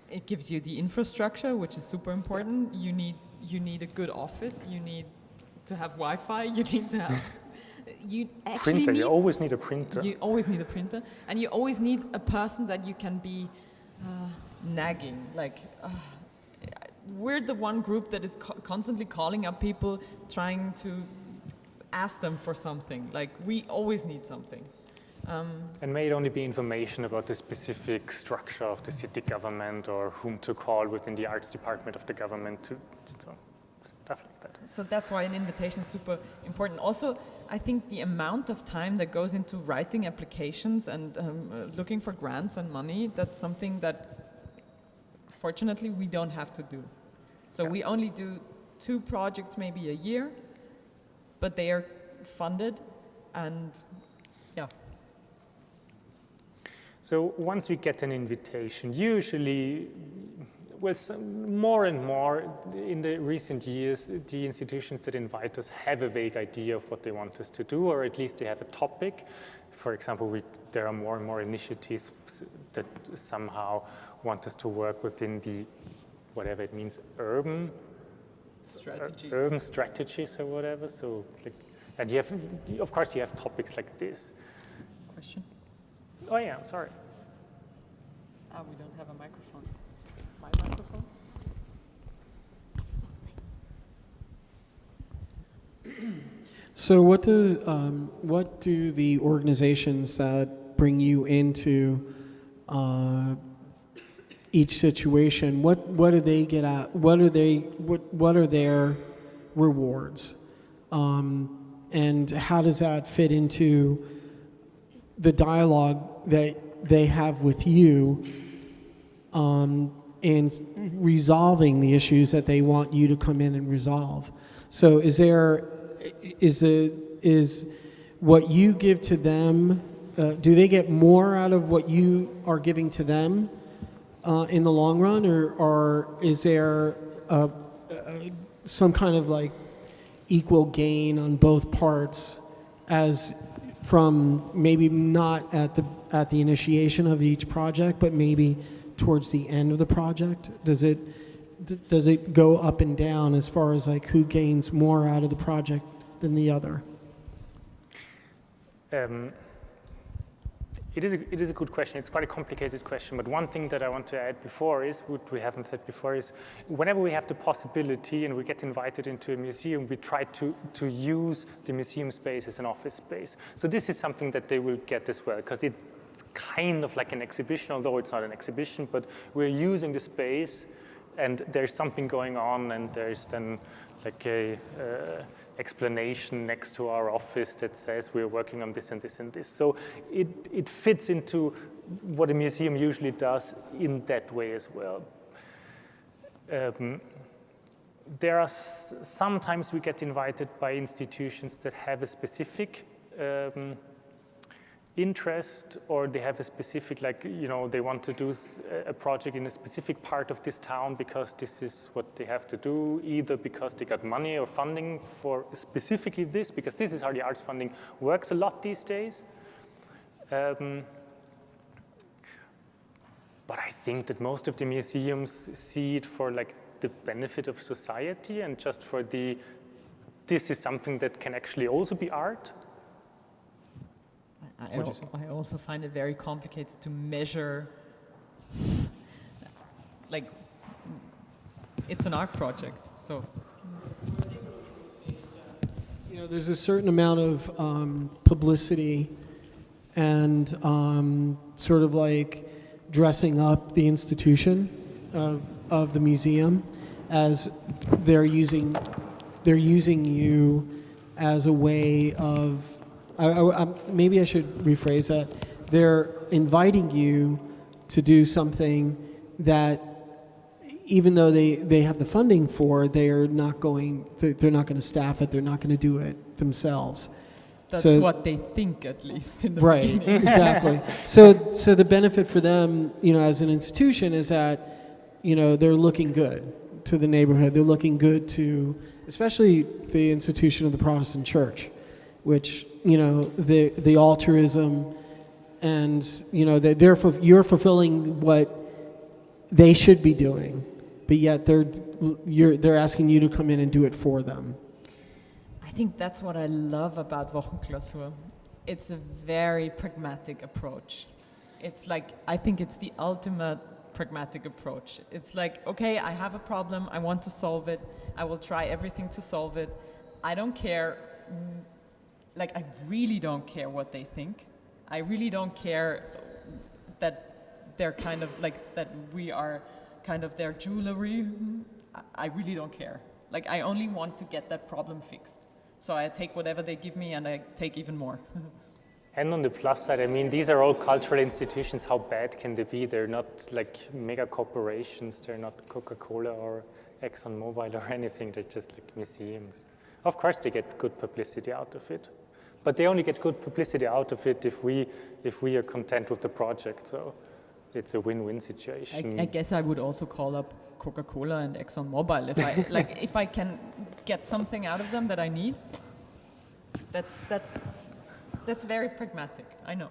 It gives you the infrastructure, which is super important. You need a good office. You need to have Wi-Fi. You need to have... You actually printer. need... You always need a printer. You always need a printer. And you always need a person that you can be... nagging, like we're the one group that is constantly calling up people, trying to ask them for something. Like, we always need something. And may it only be information about the specific structure of the city government or whom to call within the arts department of the government to stuff like that. So that's why an invitation is super important. Also, I think the amount of time that goes into writing applications and looking for grants and money, that's something that fortunately we don't have to do. So we only do 2 projects maybe a year, but they are funded and yeah. So once we get an invitation, usually, well, more and more in the recent years, the institutions that invite us have a vague idea of what they want us to do, or at least they have a topic. For example, there are more and more initiatives that somehow want us to work within the, whatever it means, urban strategies or whatever. So, like, and you have, of course, you have topics like this. Question? Oh yeah, sorry. We don't have a microphone. My microphone? So what do the organizations that bring you into each situation, what do they get at? What are their rewards? And how does that fit into the dialogue that they have with you and resolving the issues that they want you to come in and resolve? So is what you give to them, do they get more out of what you are giving to them in the long run, or is there some kind of like equal gain on both parts, as from maybe not at the initiation of each project, but maybe towards the end of the project? Does it go up and down as far as like who gains more out of the project than the other? It is a good question. It's quite a complicated question, but one thing that I want to add before is, what we haven't said before, is whenever we have the possibility and we get invited into a museum, we try to use the museum space as an office space. So this is something that they will get as well, because it's kind of like an exhibition, although it's not an exhibition, but we're using the space and there's something going on, and there's then like a explanation next to our office that says we're working on this and this and this. So it fits into what a museum usually does in that way as well. There are sometimes we get invited by institutions that have a specific interest, or they have a specific, like, you know, they want to do a project in a specific part of this town because this is what they have to do, either because they got money or funding for specifically this, because this is how the arts funding works a lot these days. But I think that most of the museums see it for like the benefit of society and just for this is something that can actually also be art. I also find it very complicated to measure, like, it's an art project, so. You know, there's a certain amount of publicity and sort of like dressing up the institution of the museum as they're using they're using you as a way of, maybe I should rephrase that. They're inviting you to do something that, even though they have the funding for, they're not going to staff it. They're not going to do it themselves. That's So- what they think, at least, in the Right, beginning. exactly. So the benefit for them, as an institution, is that, they're looking good to the neighborhood. They're looking good to, especially the institution of the Protestant Church, which, the altruism, and, you're fulfilling what they should be doing, but yet they're asking you to come in and do it for them. I think that's what I love about WochenKlausur. It's a very pragmatic approach. It's like, I think it's the ultimate pragmatic approach. It's like, okay, I have a problem, I want to solve it, I will try everything to solve it. I don't care, I really don't care what they think. I really don't care that they're kind of that we are kind of their jewelry. I really don't care. I only want to get that problem fixed. So I take whatever they give me and I take even more. And on the plus side, these are all cultural institutions. How bad can they be? They're not mega corporations. They're not Coca-Cola or ExxonMobil or anything. They're just museums. Of course, they get good publicity out of it. But they only get good publicity out of it if we are content with the project. So it's a win-win situation. I guess I would also call up Coca-Cola and ExxonMobil if I if I can get something out of them that I need. That's very pragmatic, I know.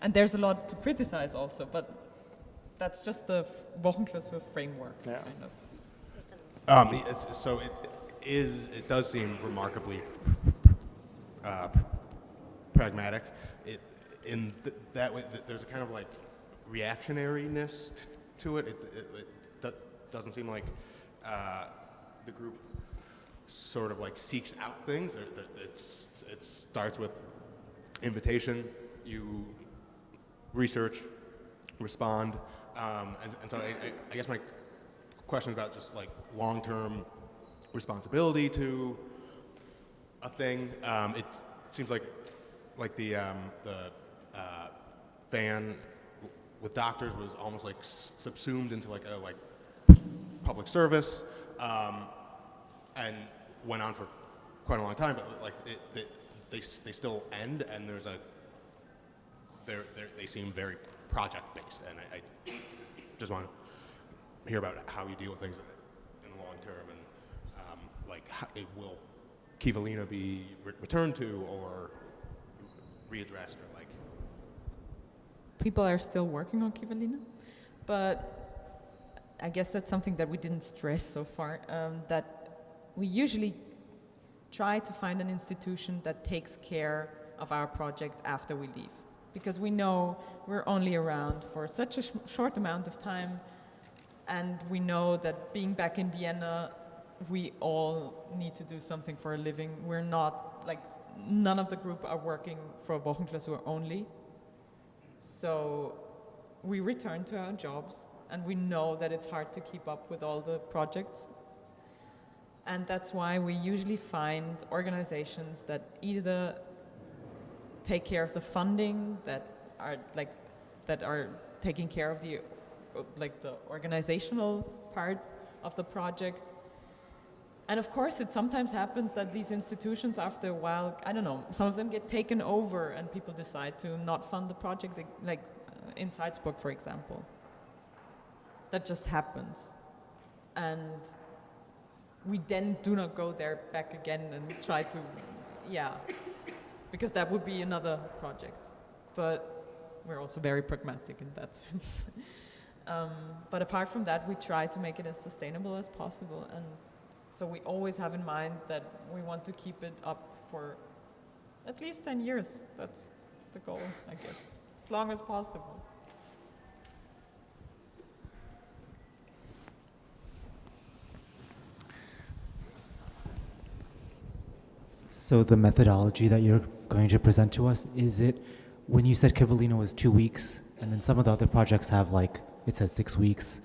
And there's a lot to criticize also, but that's just the WochenKlausur framework. Yeah. Kind of. It does seem remarkably pragmatic. That way, there's a kind of reactionariness to it. It doesn't seem like the group sort of seeks out things. It starts with invitation, you research, respond, and so I guess my question is about just long-term responsibility to a thing. It seems like the van with doctors was almost subsumed into a public service, and went on for quite a long time. But they still end, and they seem very project based, and I just want to hear about how you deal with things in the long term, and will Kivalina be returned to or readdressed, or People are still working on Kivalina, but I guess that's something that we didn't stress so far, that we usually try to find an institution that takes care of our project after we leave, because we know we're only around for such a short amount of time, and we know that being back in Vienna, we all need to do something for a living. We're not, none of the group are working for WochenKlausur only. So we return to our jobs, and we know that it's hard to keep up with all the projects. And that's why we usually find organizations that either take care of the funding, that are taking care of the organizational part of the project. And of course, it sometimes happens that these institutions, after a while, I don't know, some of them get taken over and people decide to not fund the project, in Salzburg, for example. That just happens. And we then do not go there back again and try to, because that would be another project. But we're also very pragmatic in that sense. But apart from that, we try to make it as sustainable as possible. And so we always have in mind that we want to keep it up for at least 10 years. That's the goal, I guess, as long as possible. So the methodology that you're going to present to us, is it, when you said Kivalina was 2 weeks, and then some of the other projects have it says 6 weeks,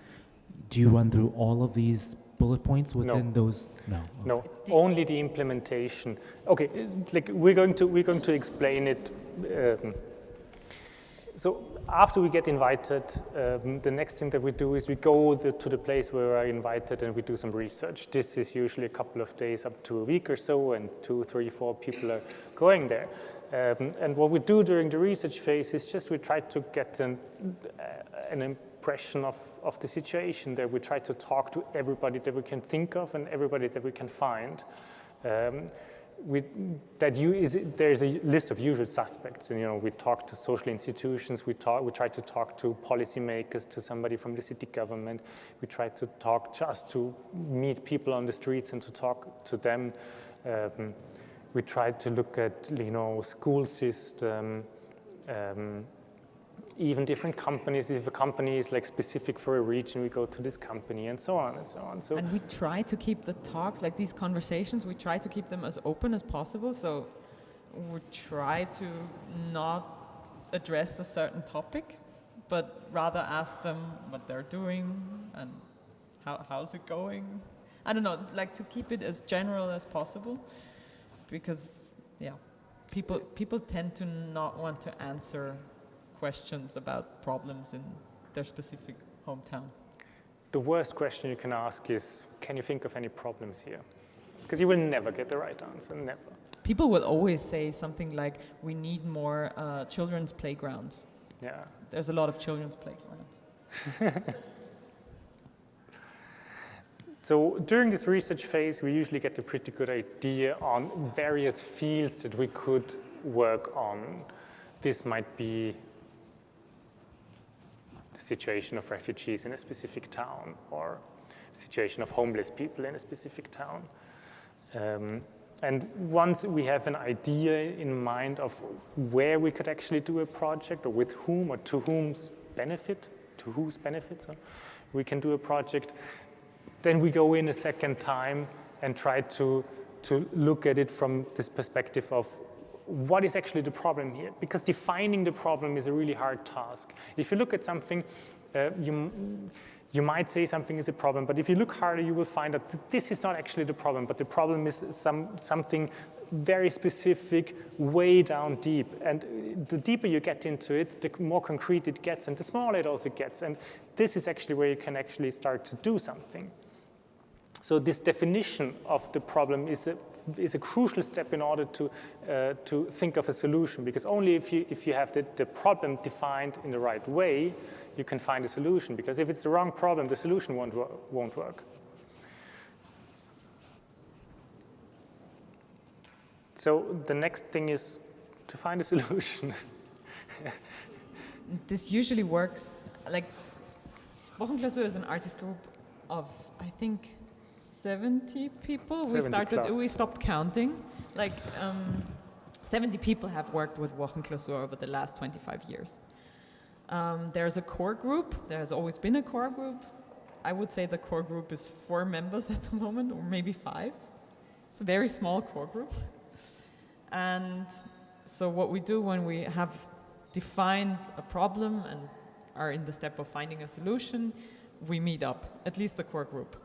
do you run through all of these bullet points within those? No. No, only the implementation. Okay, like we're going to explain it. So after we get invited, the next thing that we do is we go to the place where we're invited and we do some research. This is usually a couple of days up to a week or so, and 2, 3, 4 people are going there. And what we do during the research phase is just we try to get an impression of the situation there. We try to talk to everybody that we can think of and everybody that we can find. There's a list of usual suspects, and we talk to social institutions, we try to talk to policymakers, to somebody from the city government, we try to talk just to meet people on the streets and to talk to them. We try to look at school system, even different companies. If a company is like specific for a region, we go to this company, and so on and so on. And we try to keep the talks, like these conversations, we try to keep them as open as possible. So we try to not address a certain topic, but rather ask them what they're doing and how's it going. I don't know, like to keep it as general as possible, because people tend to not want to answer questions about problems in their specific hometown. The worst question you can ask is, can you think of any problems here? Because you will never get the right answer, never. People will always say something like, we need more children's playgrounds. Yeah. There's a lot of children's playgrounds. So during this research phase, we usually get a pretty good idea on various fields that we could work on. This might be situation of refugees in a specific town, or situation of homeless people in a specific town. And once we have an idea in mind of where we could actually do a project, or with whom, or to whose benefit, we can do a project, then we go in a second time and try to look at it from this perspective of what is actually the problem here? Because defining the problem is a really hard task. If you look at something, you might say something is a problem, but if you look harder, you will find that this is not actually the problem, but the problem is something very specific, way down deep. And the deeper you get into it, the more concrete it gets, and the smaller it also gets. And this is actually where you can actually start to do something. So this definition of the problem is a crucial step in order to think of a solution, because only if you have the problem defined in the right way, you can find a solution. Because if it's the wrong problem, the solution won't work. So the next thing is to find a solution. This usually works, like WochenKlausur is an artist group of, I think, 70 people. 70 we stopped counting. Like 70 people have worked with WochenKlausur over the last 25 years. There's a core group. There has always been a core group. I would say the core group is 4 members at the moment, or maybe 5. It's a very small core group. And so what we do when we have defined a problem and are in the step of finding a solution, we meet up, at least the core group.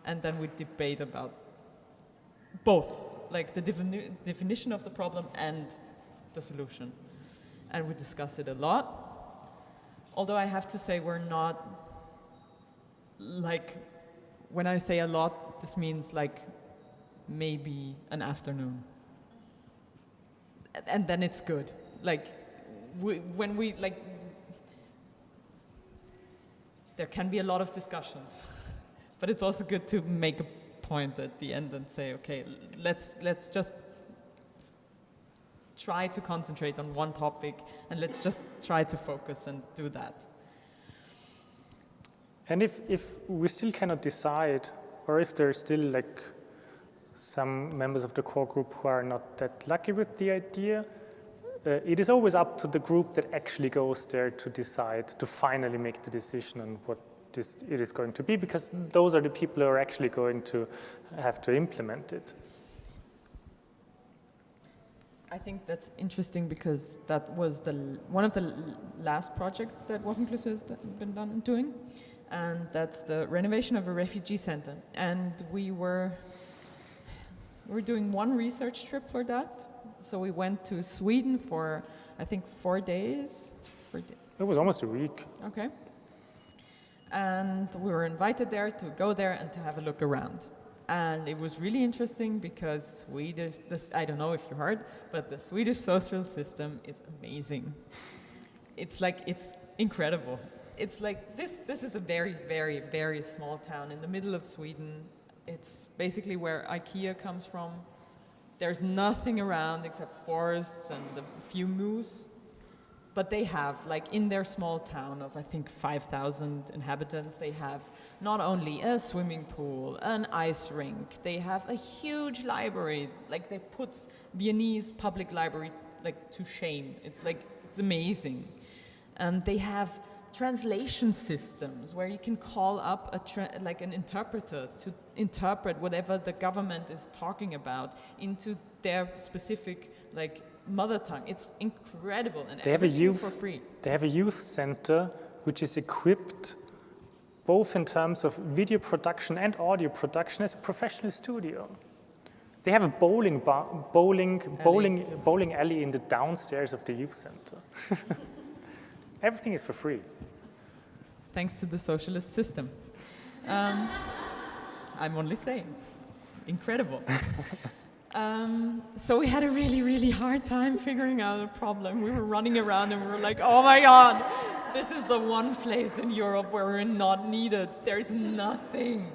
And then we debate about both, like the definition of the problem and the solution. And we discuss it a lot. Although I have to say we're not, like, when I say a lot, this means like maybe an afternoon. And then it's good. Like, when we, like, there can be a lot of discussions. But it's also good to make a point at the end and say, okay, let's just try to concentrate on one topic, and let's just try to focus and do that. And if we still cannot decide, or if there's still like some members of the core group who are not that lucky with the idea, it is always up to the group that actually goes there to decide, to finally make the decision on what it is going to be, because those are the people who are actually going to have to implement it. I think that's interesting because that was one of the last projects that WochenKlausur has been doing, and that's the renovation of a refugee center. And we were doing one research trip for that. So we went to Sweden for, I think, 4 days. It was almost a week. Okay. And we were invited there to go there and to have a look around. And it was really interesting because I don't know if you heard, but the Swedish social system is amazing. It's incredible. It's like, this is a very, very, very small town in the middle of Sweden. It's basically where IKEA comes from. There's nothing around except forests and a few moose. But they have, like in their small town of, I think, 5,000 inhabitants, they have not only a swimming pool, an ice rink, they have a huge library. Like they put Viennese public library like to shame. It's amazing. And they have translation systems where you can call up an interpreter to interpret whatever the government is talking about into their specific mother tongue. It's incredible, and everything is for free. They have a youth center which is equipped both in terms of video production and audio production as a professional studio. They have a bowling alley in the downstairs of the youth center. Everything is for free. Thanks to the socialist system. I'm only saying. Incredible. So we had a really, really hard time figuring out a problem. We were running around and we were like, oh my God, this is the one place in Europe where we're not needed. There's nothing.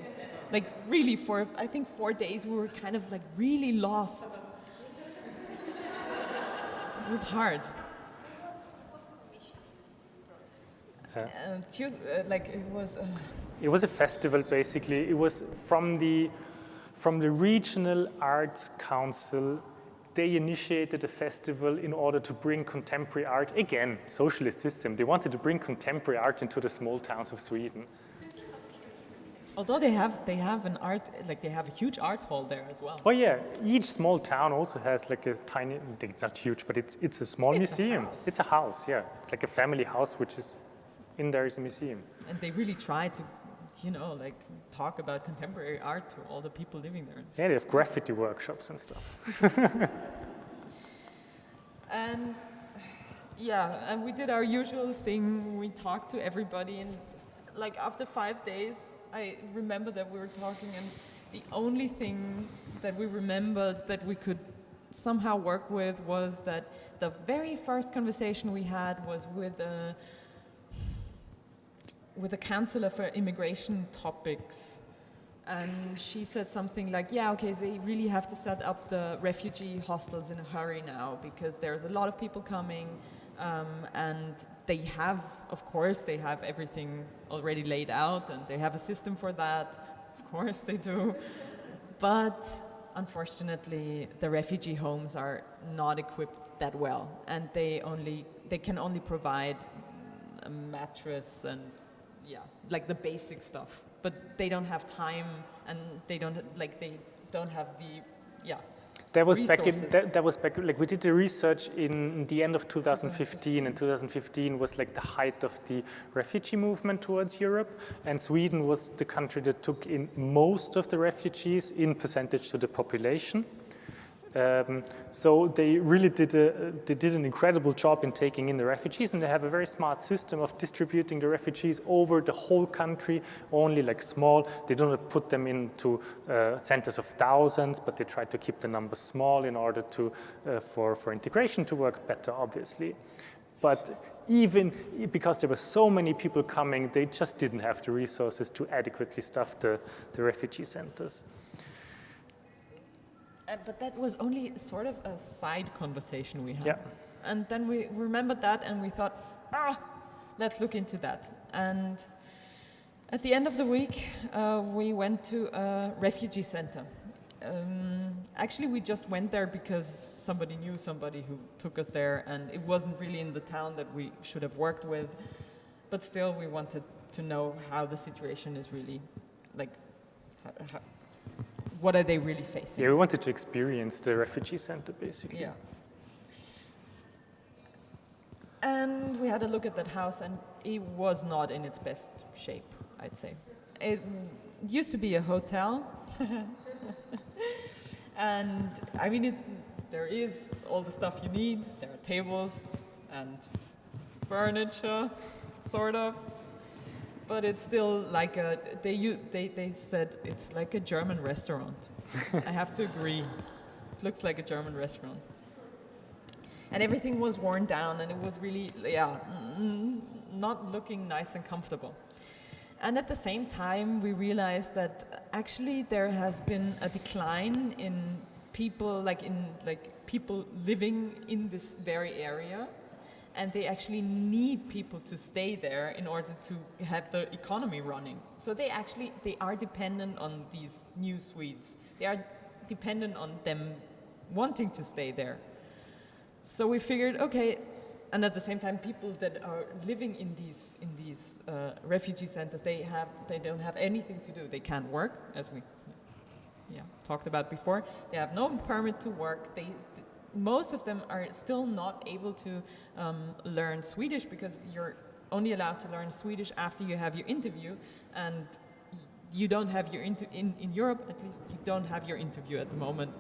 Like really, for I think 4 days, we were kind of like really lost. It was hard. It was a festival, basically. It was from the Regional Arts Council. They initiated a festival in order to bring contemporary art. Again, socialist system. They wanted to bring contemporary art into the small towns of Sweden. Although they have an art, they have a huge art hall there as well. Oh yeah, each small town also has like a tiny, not huge, but it's a small museum. It's a house, yeah. It's like a family house, which is in there is a museum. And they really try to, talk about contemporary art to all the people living there. Yeah, they have graffiti workshops and stuff. And and we did our usual thing. We talked to everybody, and after 5 days, I remember that we were talking, and the only thing that we remembered that we could somehow work with was that the very first conversation we had was with a counselor for immigration topics. And she said something like, yeah, okay, they really have to set up the refugee hostels in a hurry now because there's a lot of people coming, and they have everything already laid out and they have a system for that. Of course they do. But unfortunately, the refugee homes are not equipped that well, and they can only provide a mattress and the basic stuff, but they don't have time, and they don't have the That was resources. back we did the research in the end of 2015, and 2015 was the height of the refugee movement towards Europe, and Sweden was the country that took in most of the refugees in percentage to the population. So they really did an incredible job in taking in the refugees, and they have a very smart system of distributing the refugees over the whole country, only small. They don't put them into centers of thousands, but they try to keep the numbers small in order to for integration to work better, obviously. But even because there were so many people coming, they just didn't have the resources to adequately staff the refugee centers. But that was only sort of a side conversation we had. Yeah. And then we remembered that, and we thought, let's look into that. And at the end of the week, we went to a refugee center. Actually, we just went there because somebody knew somebody who took us there, and it wasn't really in the town that we should have worked with. But still, we wanted to know how the situation is really, what are they really facing? Yeah, we wanted to experience the refugee center, basically. Yeah. had a look at that house, and it was not in its best shape, I'd say. It used to be a hotel, and I mean, there is all the stuff you need. There are tables and furniture, sort of, but it's still like they said it's like a German restaurant. I have to agree. It looks like a German restaurant. And everything was worn down, and it was really, not looking nice and comfortable. And at the same time, we realized that actually there has been a decline in people, people living in this very area, and they actually need people to stay there in order to have the economy running. So they are dependent on these new Swedes. They are dependent on them wanting to stay there. So we figured, okay, and at the same time, people that are living in these refugee centers, they don't have anything to do. They can't work, as we talked about before. They have no permit to work. Most of them are still not able to learn Swedish, because you're only allowed to learn Swedish after you have your interview, and you don't have your in Europe, at least you don't have your interview at the moment.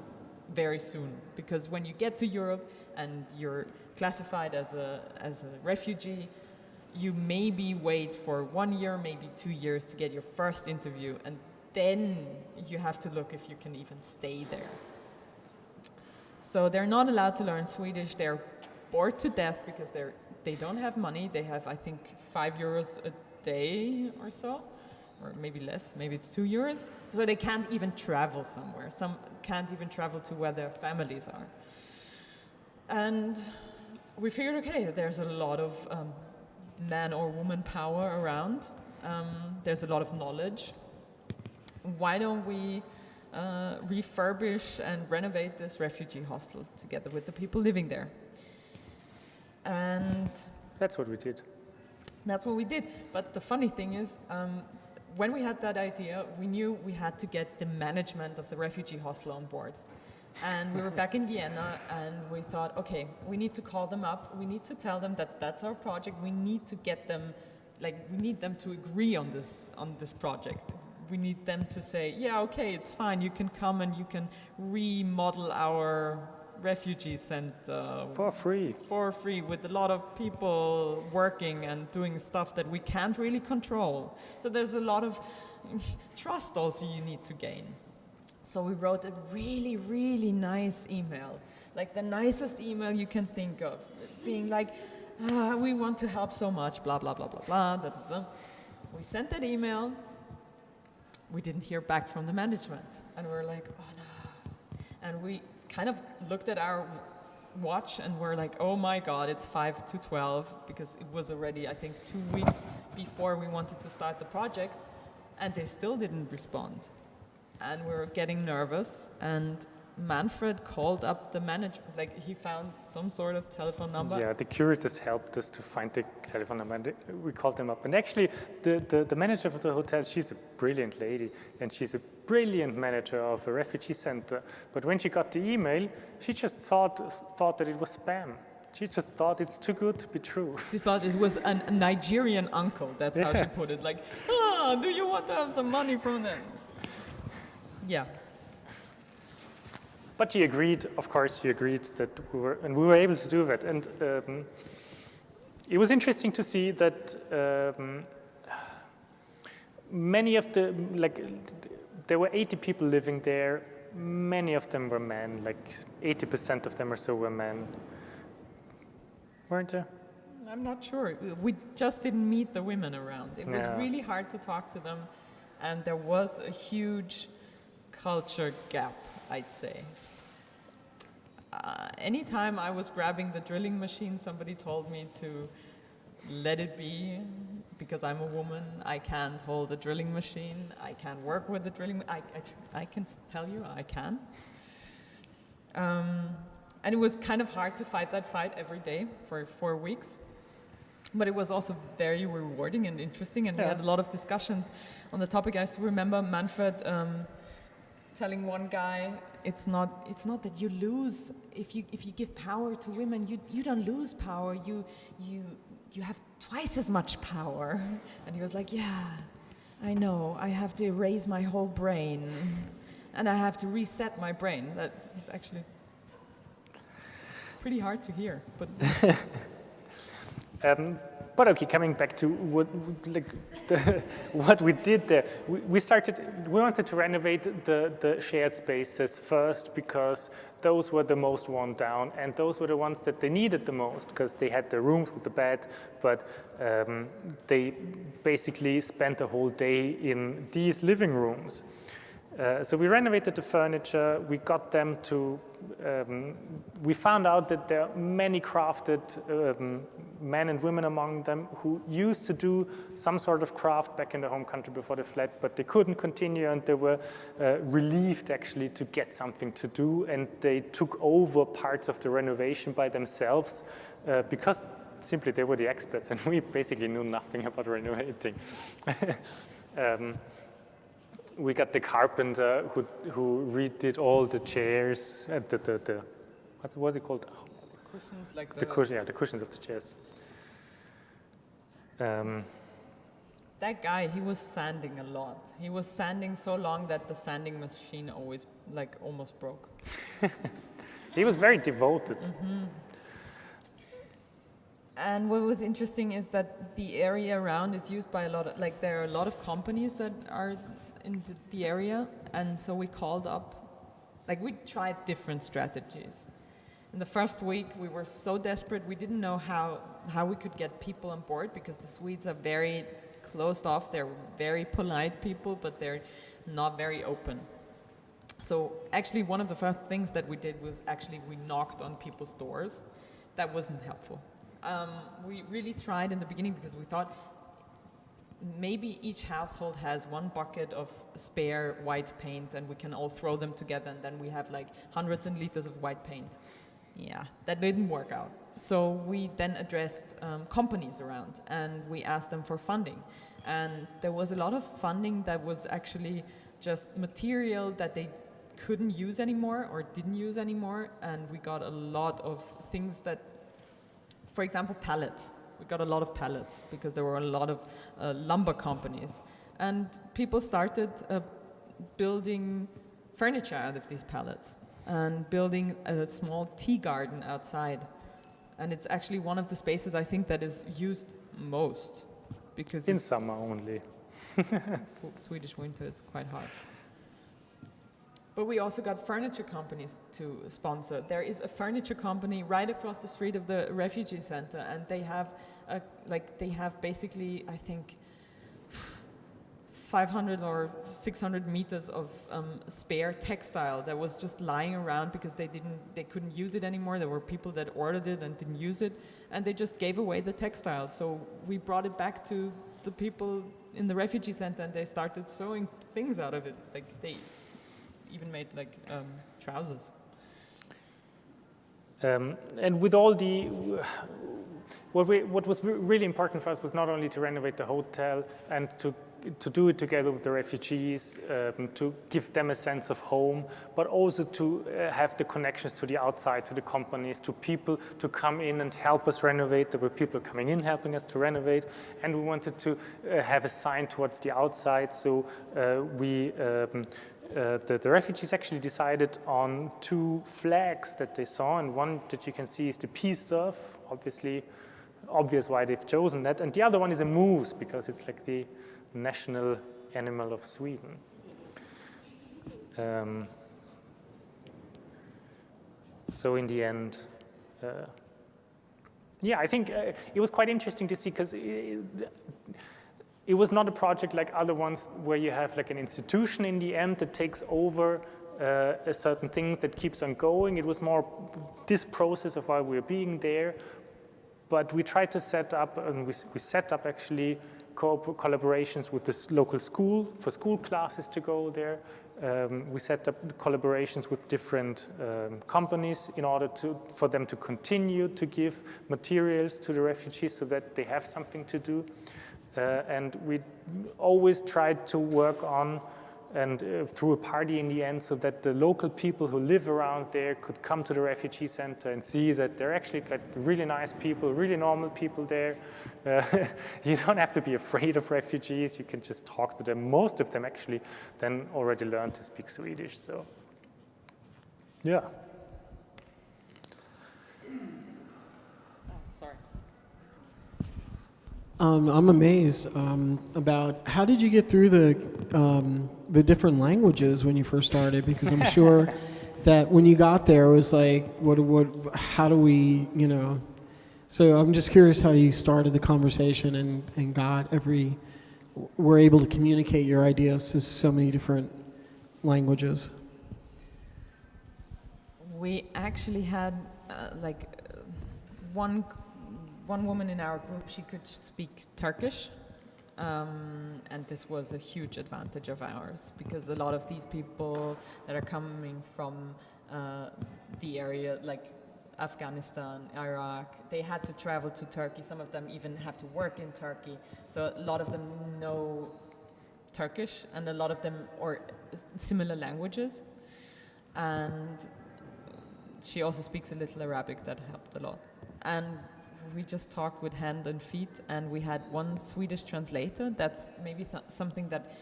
Very soon, because when you get to Europe and you're classified as a refugee, you maybe wait for 1 year, maybe 2 years to get your first interview, and then you have to look if you can even stay there. So they're not allowed to learn Swedish. They're bored to death because they don't have money. They have, I think, €5 a day or so, or maybe less, maybe it's €2. So they can't even travel somewhere. Some can't even travel to where their families are. And we figured, okay, there's a lot of man or woman power around. There's a lot of knowledge. Why don't we refurbish and renovate this refugee hostel together with the people living there? And that's what we did. That's what we did. But the funny thing is, when we had that idea, we knew we had to get the management of the refugee hostel on board. And we were back in Vienna, and we thought, okay, we need to call them up. We need to tell them that that's our project. We need to get them, we need them to agree on this project. We need them to say, yeah, okay, it's fine. You can come and you can remodel our refugee center for free with a lot of people working and doing stuff that we can't really control. So there's a lot of trust also you need to gain. So we wrote a really, really nice email, like the nicest email you can think of, being like, we want to help so much, blah, blah, blah, blah, blah, da, da, da. We sent that email. We didn't hear back from the management, and we were like, oh no. And we kind of looked at our watch and we're like, oh my God, it's 5 to 12, because it was already, I think, 2 weeks before we wanted to start the project, and they still didn't respond. And we were getting nervous, and Manfred called up the management, he found some sort of telephone number. Yeah, the curators helped us to find the telephone number, and we called them up. And actually, the manager of the hotel, she's a brilliant lady, and she's a brilliant manager of a refugee center. But when she got the email, she just thought that it was spam. She just thought it's too good to be true. She thought it was a Nigerian uncle, that's how she put it. Do you want to have some money from them? Yeah. But she agreed, of course, she agreed that we were able to do that. And it was interesting to see that many of there were 80 people living there. Many of them were men, 80% of them or so were men. Weren't there? I'm not sure. We just didn't meet the women around. It was really hard to talk to them, and there was a huge culture gap, I'd say. Anytime I was grabbing the drilling machine, somebody told me to let it be, because I'm a woman. I can't hold a drilling machine. I can't work with the drilling. I can tell you, I can. And it was kind of hard to fight that fight every day for 4 weeks. But it was also very rewarding and interesting, and we had a lot of discussions on the topic. I still remember Manfred telling one guy, it's not that you lose if you give power to women. You don't lose power. you have twice as much power. And he was like, yeah, I know, I have to erase my whole brain. And I have to reset my brain. That is actually pretty hard to hear, but... But okay, coming back to what we did there, we wanted to renovate the shared spaces first because those were the most worn down and those were the ones that they needed the most because they had their rooms with the bed, but they basically spent the whole day in these living rooms. So we renovated the furniture, we got them to, we found out that there are many crafted men and women among them who used to do some sort of craft back in their home country before they fled, but they couldn't continue and they were relieved actually to get something to do, and they took over parts of the renovation by themselves because simply they were the experts and we basically knew nothing about renovating. We got the carpenter who redid all the chairs, what's it called? Oh. The cushions, like the cushions of the chairs. That guy, he was sanding a lot. He was sanding so long that the sanding machine almost broke. He was very devoted. Mm-hmm. And what was interesting is that the area around is used by a lot of, there are a lot of companies that are in the area, and so we called up, we tried different strategies. In the first week, we were so desperate, we didn't know how we could get people on board because the Swedes are very closed off, they're very polite people, but they're not very open. So actually one of the first things that we did was we knocked on people's doors. That wasn't helpful. We really tried in the beginning because we thought, maybe each household has one bucket of spare white paint and we can all throw them together and then we have hundreds of liters of white paint. Yeah, that didn't work out. So we then addressed companies around and we asked them for funding. And there was a lot of funding that was actually just material that they couldn't use anymore or didn't use anymore. And we got a lot of things that, for example, pallets. We got a lot of pallets because there were a lot of lumber companies. And people started building furniture out of these pallets and building a small tea garden outside. And it's actually one of the spaces I think that is used most because in summer only. Swedish winter is quite harsh. But we also got furniture companies to sponsor. There is a furniture company right across the street of the refugee center, and they have basically, I think, 500 or 600 meters of spare textile that was just lying around because they couldn't use it anymore. There were people that ordered it and didn't use it, and they just gave away the textile. So we brought it back to the people in the refugee center, and they started sewing things out of it. They even made trousers. And with all the, what was really important for us was not only to renovate the hotel and to do it together with the refugees, to give them a sense of home, but also to have the connections to the outside, to the companies, to people to come in and help us renovate. There were people coming in helping us to renovate, and we wanted to have a sign towards the outside. So the refugees actually decided on 2 flags that they saw, and one that you can see is the peace dove, obvious why they've chosen that, and the other one is a moose because it's the national animal of Sweden. So in the end, I think it was quite interesting to see because it was not a project like other ones where you have an institution in the end that takes over a certain thing that keeps on going. It was more this process of while we were being there, but we tried to set up, and we set up actually collaborations with this local school for school classes to go there. We set up collaborations with different companies in order for them to continue to give materials to the refugees so that they have something to do. And we always tried to work on and through a party in the end, so that the local people who live around there could come to the refugee center and see that they're actually got really nice people, really normal people there. You don't have to be afraid of refugees. You can just talk to them. Most of them actually then already learned to speak Swedish. So, yeah. I'm amazed about how did you get through the different languages when you first started? Because I'm sure that when you got there, it was like, how do we, you know? So I'm just curious how you started the conversation and were able to communicate your ideas to so many different languages. We actually had one woman in our group, she could speak Turkish, and this was a huge advantage of ours, because a lot of these people that are coming from the area, like Afghanistan, Iraq, they had to travel to Turkey. Some of them even have to work in Turkey. So a lot of them know Turkish, and a lot of them or similar languages. And she also speaks a little Arabic, that helped a lot. And we just talked with hand and feet, and we had one Swedish translator. That's maybe something that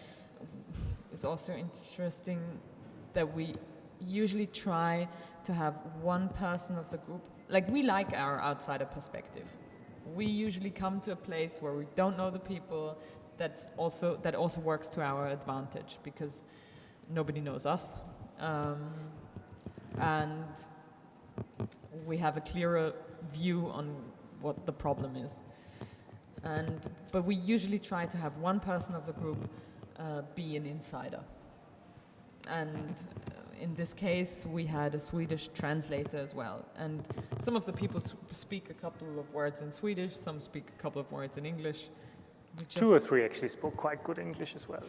is also interesting, that we usually try to have one person of the group. Like, we like our outsider perspective. We usually come to a place where we don't know the people. That also works to our advantage, because nobody knows us, and we have a clearer view on what the problem is. But we usually try to have one person of the group be an insider. And in this case, we had a Swedish translator as well. And some of the people speak a couple of words in Swedish, some speak a couple of words in English. Two or three actually spoke quite good English as well.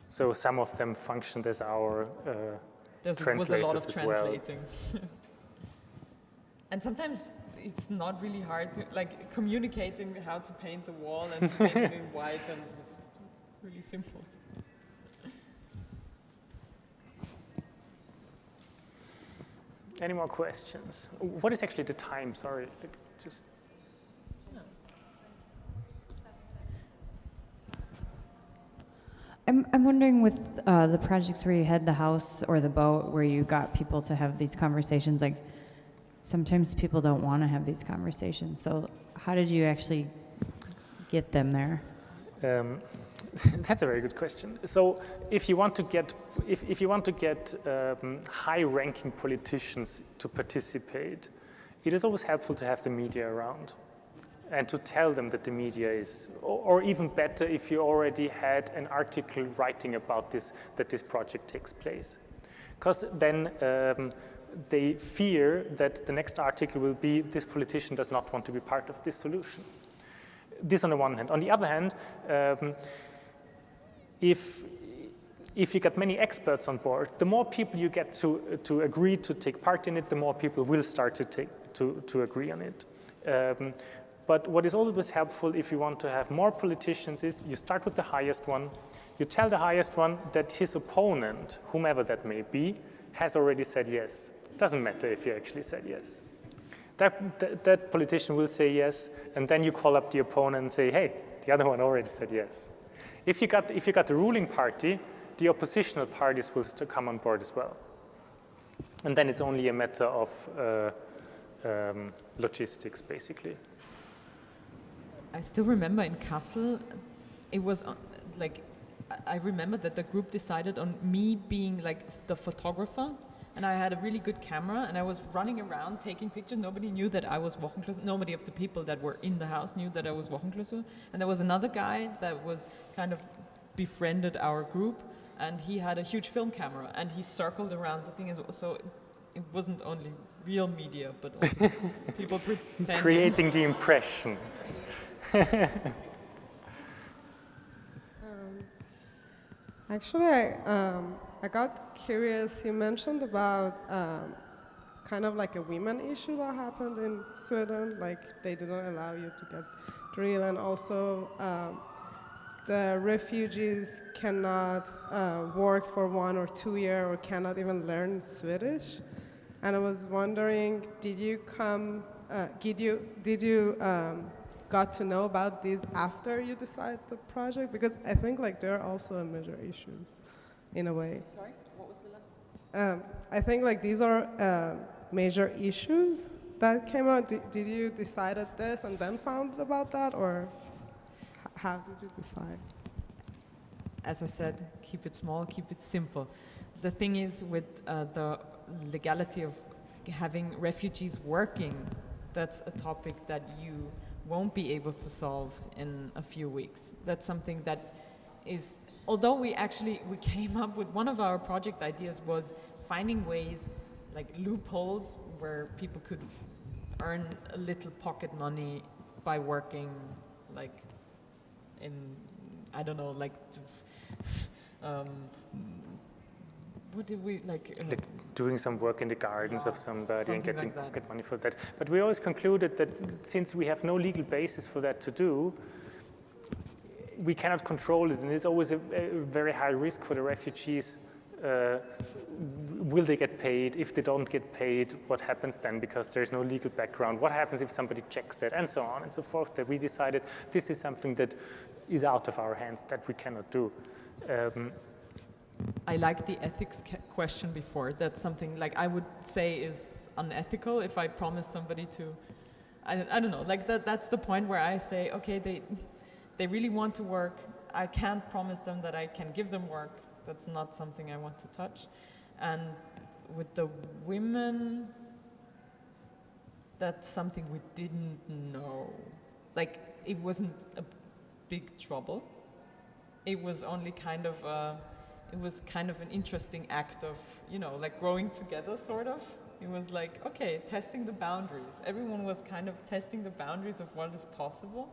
So some of them functioned as our translators was a lot of as translating. well. And sometimes it's not really hard to, like, communicating how to paint the wall and to paint it in white, and it was really simple. Any more questions? What is actually the time? Sorry, just. I'm wondering, with the projects where you had the house or the boat where you got people to have these conversations, like, sometimes people don't want to have these conversations. So how did you actually get them there? That's a very good question. So if you want to get high-ranking politicians to participate, it is always helpful to have the media around and to tell them that the media is, or even better, if you already had an article writing about this, that this project takes place. Because then they fear that the next article will be, this politician does not want to be part of this solution. This on the one hand. On the other hand, if you get many experts on board, the more people you get to agree to take part in it, the more people will start to agree on it. But what is always helpful if you want to have more politicians is you start with the highest one. You tell the highest one that his opponent, whomever that may be, has already said yes. Doesn't matter if you actually said yes. That politician will say yes, and then you call up the opponent and say, hey, the other one already said yes. If you got the ruling party, the oppositional parties will still come on board as well. And then it's only a matter of logistics, basically. I still remember in Kassel, it was I remember that the group decided on me being like the photographer, and I had a really good camera, and I was running around taking pictures. Nobody knew that I was WochenKlausur. Nobody of the people that were in the house knew that I was WochenKlausur. And there was another guy that was kind of befriended our group, and he had a huge film camera, and he circled around the thing. So it wasn't only real media, but also people pretending. Creating the impression. Actually, I got curious. You mentioned about kind of like a women issue that happened in Sweden, like they didn't allow you to get drill, and also the refugees cannot work for 1 or 2 years or cannot even learn Swedish. And I was wondering, did you got to know about these after you decide the project? Because I think like there are also major issues in a way. Sorry, what was the last? I think like these are major issues that came out. Did you decide at this and then found about that, or how did you decide? As I said, keep it small, keep it simple. The thing is with the legality of having refugees working, that's a topic that you won't be able to solve in a few weeks. That's something that is, although we came up with, one of our project ideas was finding ways, like loopholes, where people could earn a little pocket money by working, like in, I don't know, like, what did we, like doing some work in the gardens of somebody and getting like that. pocket money for that. But we always concluded that since we have no legal basis for that to do, we cannot control it, and it's always a very high risk for the refugees. Will they get paid? If they don't get paid, what happens then? Because there is no legal background. What happens if somebody checks that, and so on and so forth? That we decided this is something that is out of our hands, that we cannot do. I like the ethics question before. That's something like I would say is unethical if I promise somebody to, I don't know, like that's the point where I say, okay, they really want to work. I can't promise them that I can give them work. That's not something I want to touch. And with the women, that's something we didn't know. Like, it wasn't a big trouble. It was only kind of an interesting act of, you know, like growing together, sort of. It was like, okay, testing the boundaries. Everyone was kind of testing the boundaries of what is possible.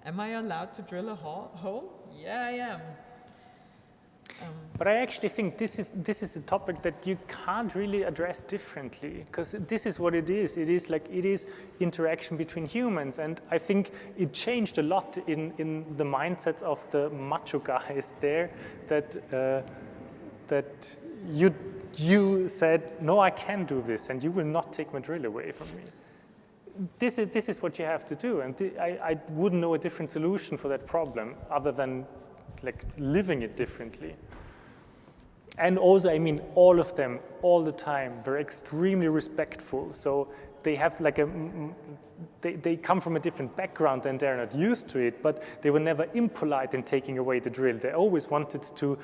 Am I allowed to drill a hole? Yeah, I am. But I actually think this is a topic that you can't really address differently, because this is what it is. It is interaction between humans, and I think it changed a lot in the mindsets of the macho guys there. That you said, no, I can do this, and you will not take my drill away from me. This is what you have to do, and I wouldn't know a different solution for that problem other than like living it differently. And also, I mean, all of them, all the time, they're extremely respectful. So they have like they come from a different background and they're not used to it, but they were never impolite in taking away the drill. They always wanted to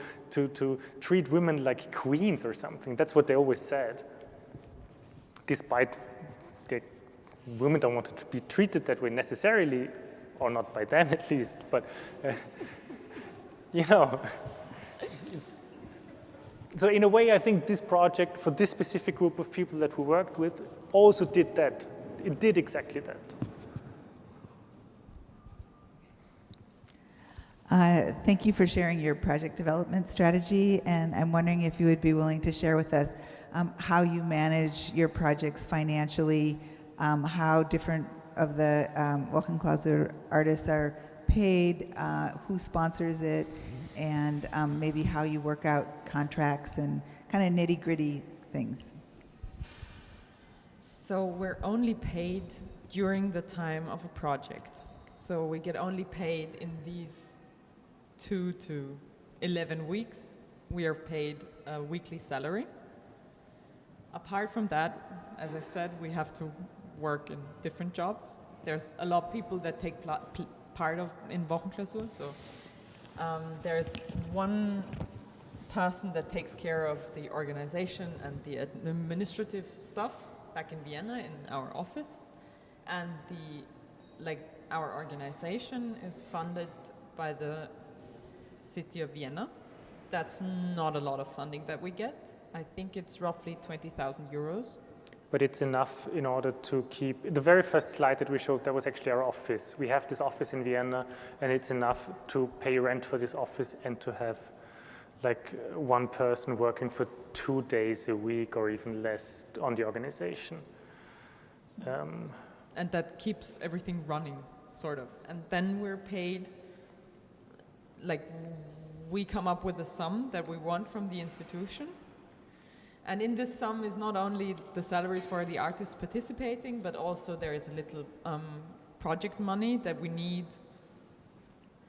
treat women like queens or something. That's what they always said. Despite the women don't want to be treated that way necessarily, or not by them at least, but you know. So in a way, I think this project, for this specific group of people that we worked with, also did that. It did exactly that. Thank you for sharing your project development strategy, and I'm wondering if you would be willing to share with us how you manage your projects financially, how different of the WochenKlausur artists are paid, who sponsors it, and maybe how you work out contracts and kind of nitty-gritty things. So we're only paid during the time of a project. So we get only paid in these 2 to 11 weeks. We are paid a weekly salary. Apart from that, as I said, we have to work in different jobs. There's a lot of people that take part in WochenKlausur. So there's one person that takes care of the organization and the administrative stuff back in Vienna in our office, and our organization is funded by the city of Vienna. That's not a lot of funding that we get. I think it's roughly 20,000 euros. But it's enough in order to keep, the very first slide that we showed, that was actually our office. We have this office in Vienna, and it's enough to pay rent for this office and to have like one person working for 2 days a week or even less on the organization. And that keeps everything running, sort of. And then we're paid like we come up with a sum that we want from the institution. And in this sum is not only the salaries for the artists participating, but also there is a little project money that we need.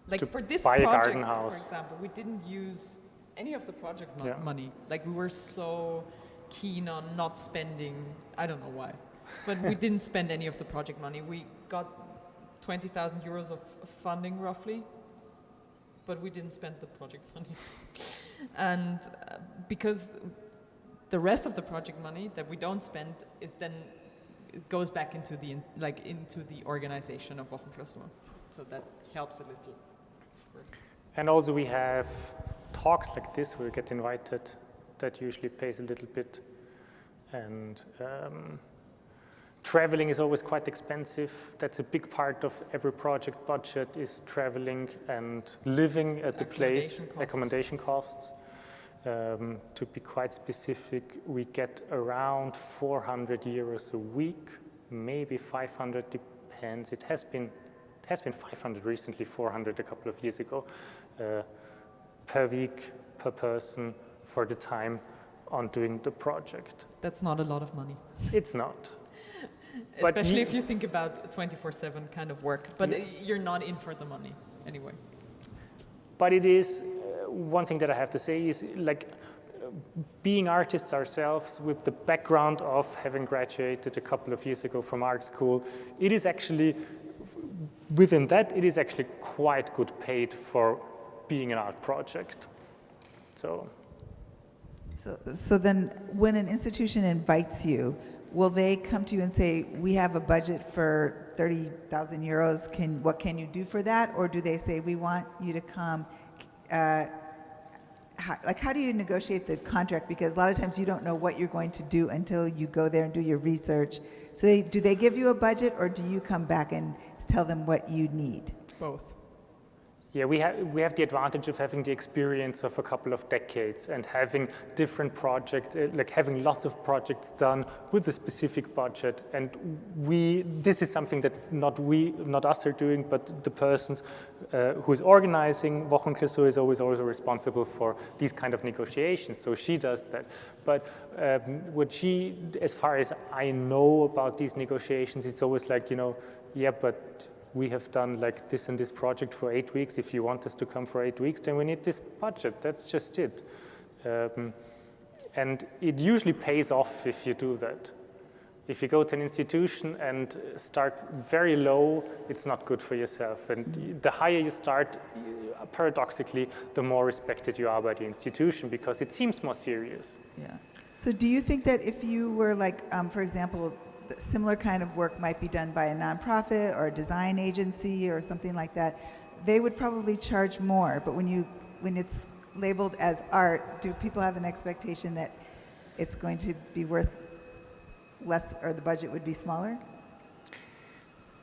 Like for this project, for example, we didn't use any of the project money. Like we were so keen on not spending, I don't know why, but we didn't spend any of the project money. We got 20,000 euros of funding roughly, but we didn't spend the project money. And because the rest of the project money that we don't spend is then, it goes back into the into the organization of WochenKlausur. So that helps a little. And also we have talks like this where we get invited. That usually pays a little bit. And traveling is always quite expensive. That's a big part of every project budget, is traveling and living at the place, accommodation costs. To be quite specific, we get around 400 euros a week, maybe 500, depends. It has been 500 recently, 400 a couple of years ago, per week, per person, for the time on doing the project. That's not a lot of money. It's not. Especially if you think about 24/7 kind of work, but you're not in for the money anyway. But it is, one thing that I have to say is, like, being artists ourselves with the background of having graduated a couple of years ago from art school, it is actually, within that, it is actually quite good paid for being an art project. So then when an institution invites you, will they come to you and say, we have a budget for 30,000 euros, what can you do for that? Or do they say, we want you to come, how do you negotiate the contract? Because a lot of times you don't know what you're going to do until you go there and do your research. So do they give you a budget, or do you come back and tell them what you need? Both. Yeah, we have the advantage of having the experience of a couple of decades and having different projects, like having lots of projects done with a specific budget. And this is something that not us are doing, but the persons who is organizing WochenKlausur is always also responsible for these kind of negotiations. So she does that. But as far as I know about these negotiations, it's always like, yeah, but we have done like this and this project for 8 weeks. If you want us to come for 8 weeks, then we need this budget. That's just it. And it usually pays off if you do that. If you go to an institution and start very low, it's not good for yourself. And the higher you start, paradoxically, the more respected you are by the institution, because it seems more serious. Yeah. So do you think that if you were like, for example, similar kind of work might be done by a nonprofit or a design agency or something like that, they would probably charge more, but when it's labeled as art, do people have an expectation that it's going to be worth less, or the budget would be smaller?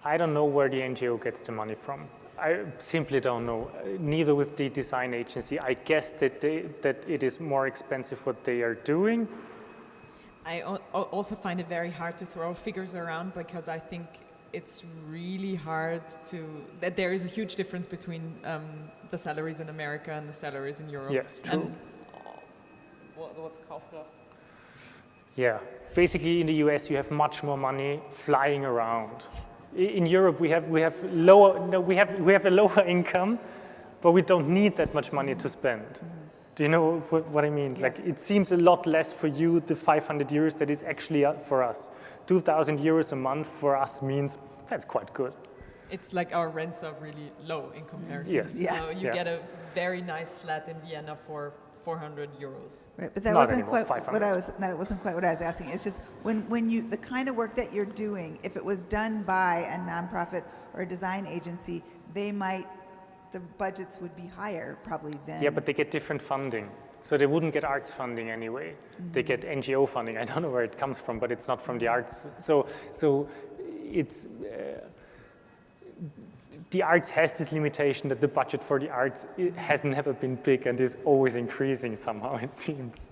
I don't know where the NGO gets the money from. I simply don't know. Neither with the design agency. I guess that it is more expensive what they are doing. I also find it very hard to throw figures around, because I think it's really hard that there is a huge difference between the salaries in America and the salaries in Europe. Yes, true. And, what's Kaufkraft? Yeah, basically in the US you have much more money flying around. In Europe we have a lower income, but we don't need that much money to spend. Do you know what I mean? Yes. Like, it seems a lot less for you, the 500 euros, that it's actually for us. 2,000 euros a month for us means that's quite good. It's like our rents are really low in comparison. Yes. Yeah. So you get a very nice flat in Vienna for 400 euros. Right, but that wasn't quite what I was asking. It's just when you, the kind of work that you're doing, if it was done by a nonprofit or a design agency, the budgets would be higher probably than... Yeah, but they get different funding. So they wouldn't get arts funding anyway. Mm-hmm. They get NGO funding. I don't know where it comes from, but it's not from the arts. So it's... the arts has this limitation that the budget for the arts has never been big and is always increasing somehow, it seems.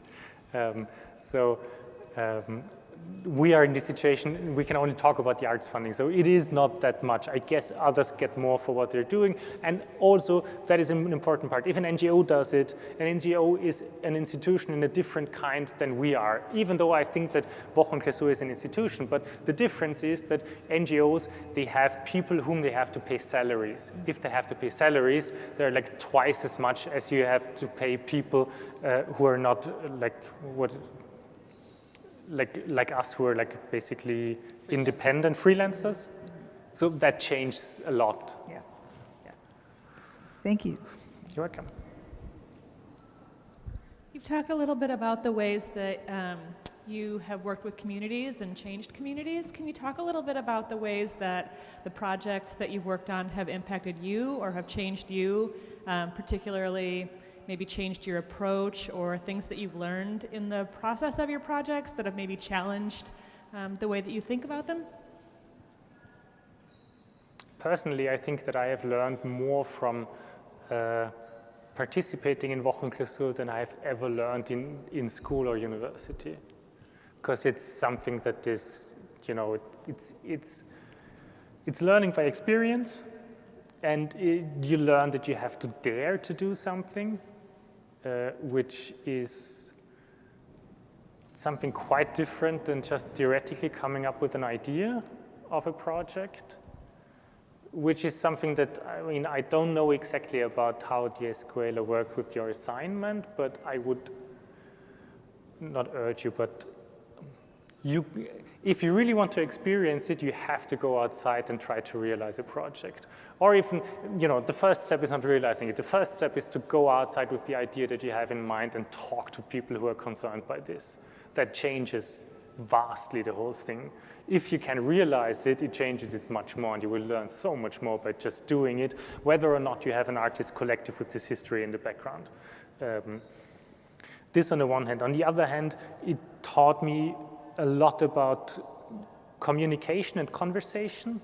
we are in this situation, we can only talk about the arts funding, so it is not that much. I guess others get more for what they're doing, and also that is an important part. If an NGO does it, an NGO is an institution in a different kind than we are, even though I think that WochenKlausur is an institution, but the difference is that NGOs, they have people whom they have to pay salaries. If they have to pay salaries, they're like twice as much as you have to pay people who are not like us, who are like basically independent freelancers. So that changes a lot. Yeah. Thank you. You're welcome. You've talked a little bit about the ways that you have worked with communities and changed communities. Can you talk a little bit about the ways that the projects that you've worked on have impacted you or have changed you, particularly maybe changed your approach, or things that you've learned in the process of your projects that have maybe challenged the way that you think about them? Personally, I think that I have learned more from participating in WochenKlausur than I have ever learned in school or university. Because it's something that is, you know, it's learning by experience, and you learn that you have to dare to do something, which is something quite different than just theoretically coming up with an idea of a project, which is something that, I mean, I don't know exactly about how the Escuela works with your assignment, but I would not urge you, but if you really want to experience it, you have to go outside and try to realize a project. Or even, you know, the first step is not realizing it. The first step is to go outside with the idea that you have in mind and talk to people who are concerned by this. That changes vastly the whole thing. If you can realize it, it changes it much more, and you will learn so much more by just doing it, whether or not you have an artist collective with this history in the background. This on the one hand. On the other hand, it taught me a lot about communication and conversation,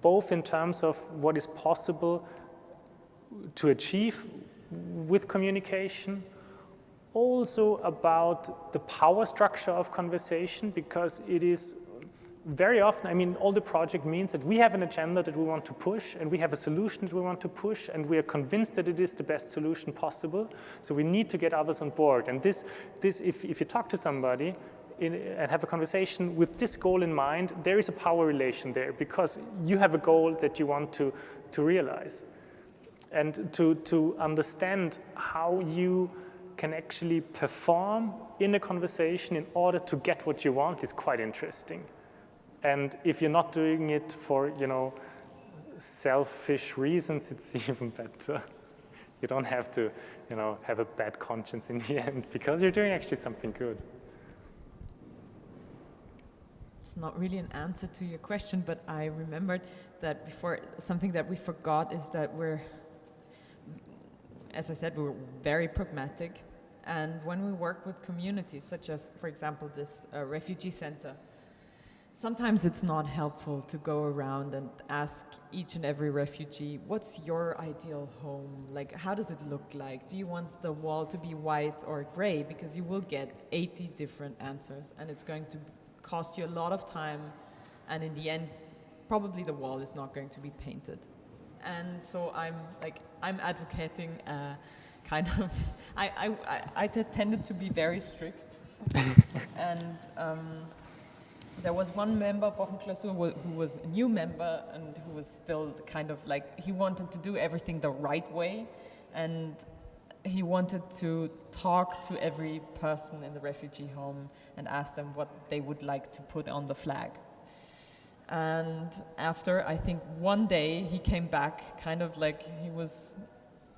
both in terms of what is possible to achieve with communication, also about the power structure of conversation, because it is very often, I mean, all the project means that we have an agenda that we want to push, and we have a solution that we want to push, and we are convinced that it is the best solution possible. So we need to get others on board. And this if you talk to somebody and have a conversation with this goal in mind, there is a power relation there, because you have a goal that you want to realize. And to understand how you can actually perform in a conversation in order to get what you want is quite interesting. And if you're not doing it for, you know, selfish reasons, it's even better. You don't have to, you know, have a bad conscience in the end, because you're doing actually something good. It's not really an answer to your question, but I remembered that before, something that we forgot is that we're, as I said, we're very pragmatic. And when we work with communities, such as, for example, this refugee center, sometimes it's not helpful to go around and ask each and every refugee, what's your ideal home? Like, how does it look like? Do you want the wall to be white or gray? Because you will get 80 different answers, and it's going to cost you a lot of time, and in the end, probably the wall is not going to be painted. And so I'm advocating kind of, I tended to be very strict. And there was one member of WochenKlausur who was a new member, and who was still kind of like, he wanted to do everything the right way, and he wanted to talk to every person in the refugee home and ask them what they would like to put on the flag. And after, I think, one day, he came back kind of like, he was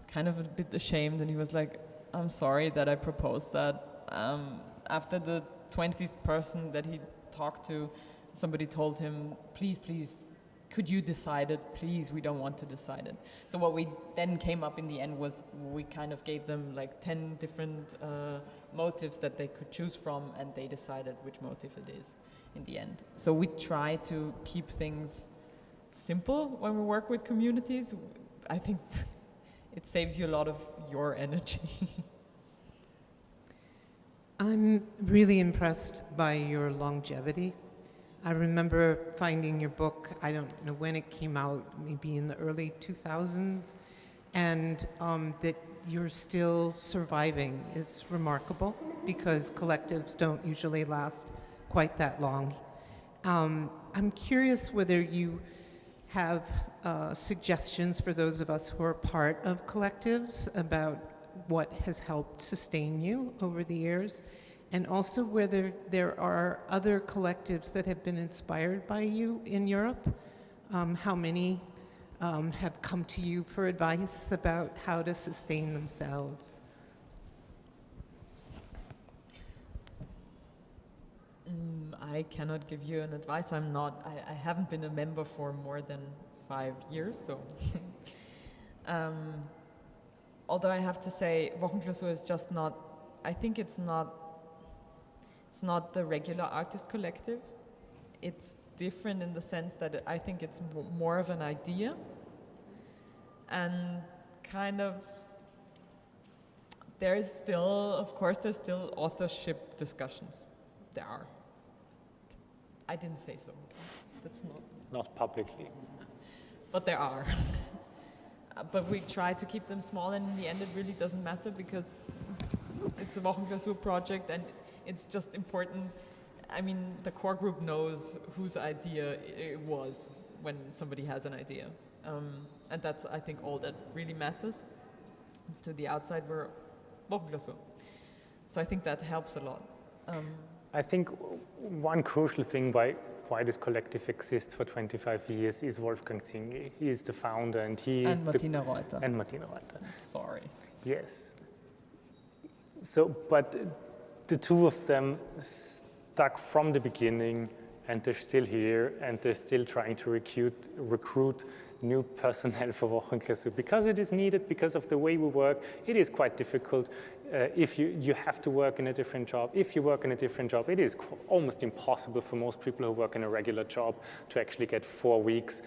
kind of a bit ashamed, and he was like, I'm sorry that I proposed that. After the 20th person that he talked to, somebody told him, please, please, could you decide it? Please, we don't want to decide it. So what we then came up in the end was, we kind of gave them like 10 different motives that they could choose from, and they decided which motive it is in the end. So we try to keep things simple when we work with communities. I think it saves you a lot of your energy. I'm really impressed by your longevity. I remember finding your book, I don't know when it came out, maybe in the early 2000s, and that you're still surviving is remarkable because collectives don't usually last quite that long. I'm curious whether you have suggestions for those of us who are part of collectives about what has helped sustain you over the years, and also whether there are other collectives that have been inspired by you in Europe. How many have come to you for advice about how to sustain themselves? I cannot give you an advice. I haven't been a member for more than 5 years, so. Although I have to say, WochenKlausur is just not, I think it's not the regular artist collective. It's different in the sense that I think it's more of an idea and kind of, there's still authorship discussions. There are. I didn't say so. That's not publicly. But there are. But we try to keep them small, and in the end it really doesn't matter because it's a WochenKlausur project and it's just important. I mean, the core group knows whose idea it was when somebody has an idea. And that's, I think, all that really matters. To the outside, we're WochenKlausur. So I think that helps a lot. I think one crucial thing why this collective exists for 25 years is Wolfgang Zingel. He is the founder and he is Martina Reuter. And Martina Reuter. Sorry. Yes. So, but the two of them stuck from the beginning and they're still here and they're still trying to recruit new personnel for WochenKlausur because it is needed, because of the way we work. It is quite difficult. If you have to work in a different job. If you work in a different job, it is almost impossible for most people who work in a regular job to actually get 4 weeks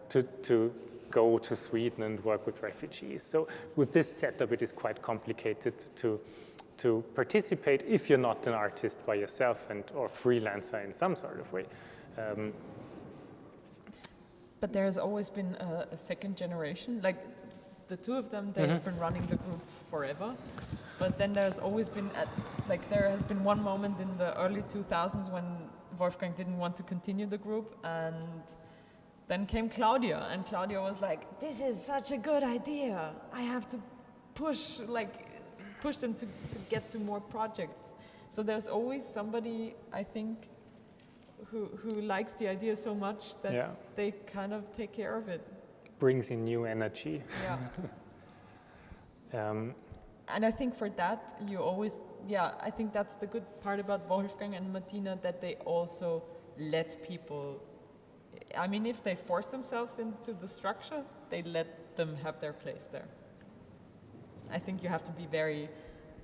to go to Sweden and work with refugees. So with this setup, it is quite complicated to participate if you're not an artist by yourself or freelancer in some sort of way. But there's always been a second generation. Like the two of them, they have been running the group forever. But then there's always been, there has been one moment in the early 2000s when Wolfgang didn't want to continue the group, and then came Claudia, and Claudia was like, this is such a good idea. I have to push them to get to more projects. So there's always somebody, I think, who likes the idea so much that they kind of take care of it. Brings in new energy. Yeah. And I think for that, you always, I think that's the good part about Wolfgang and Martina, that they also let people, I mean, if they force themselves into the structure, they let them have their place there. I think you have to be very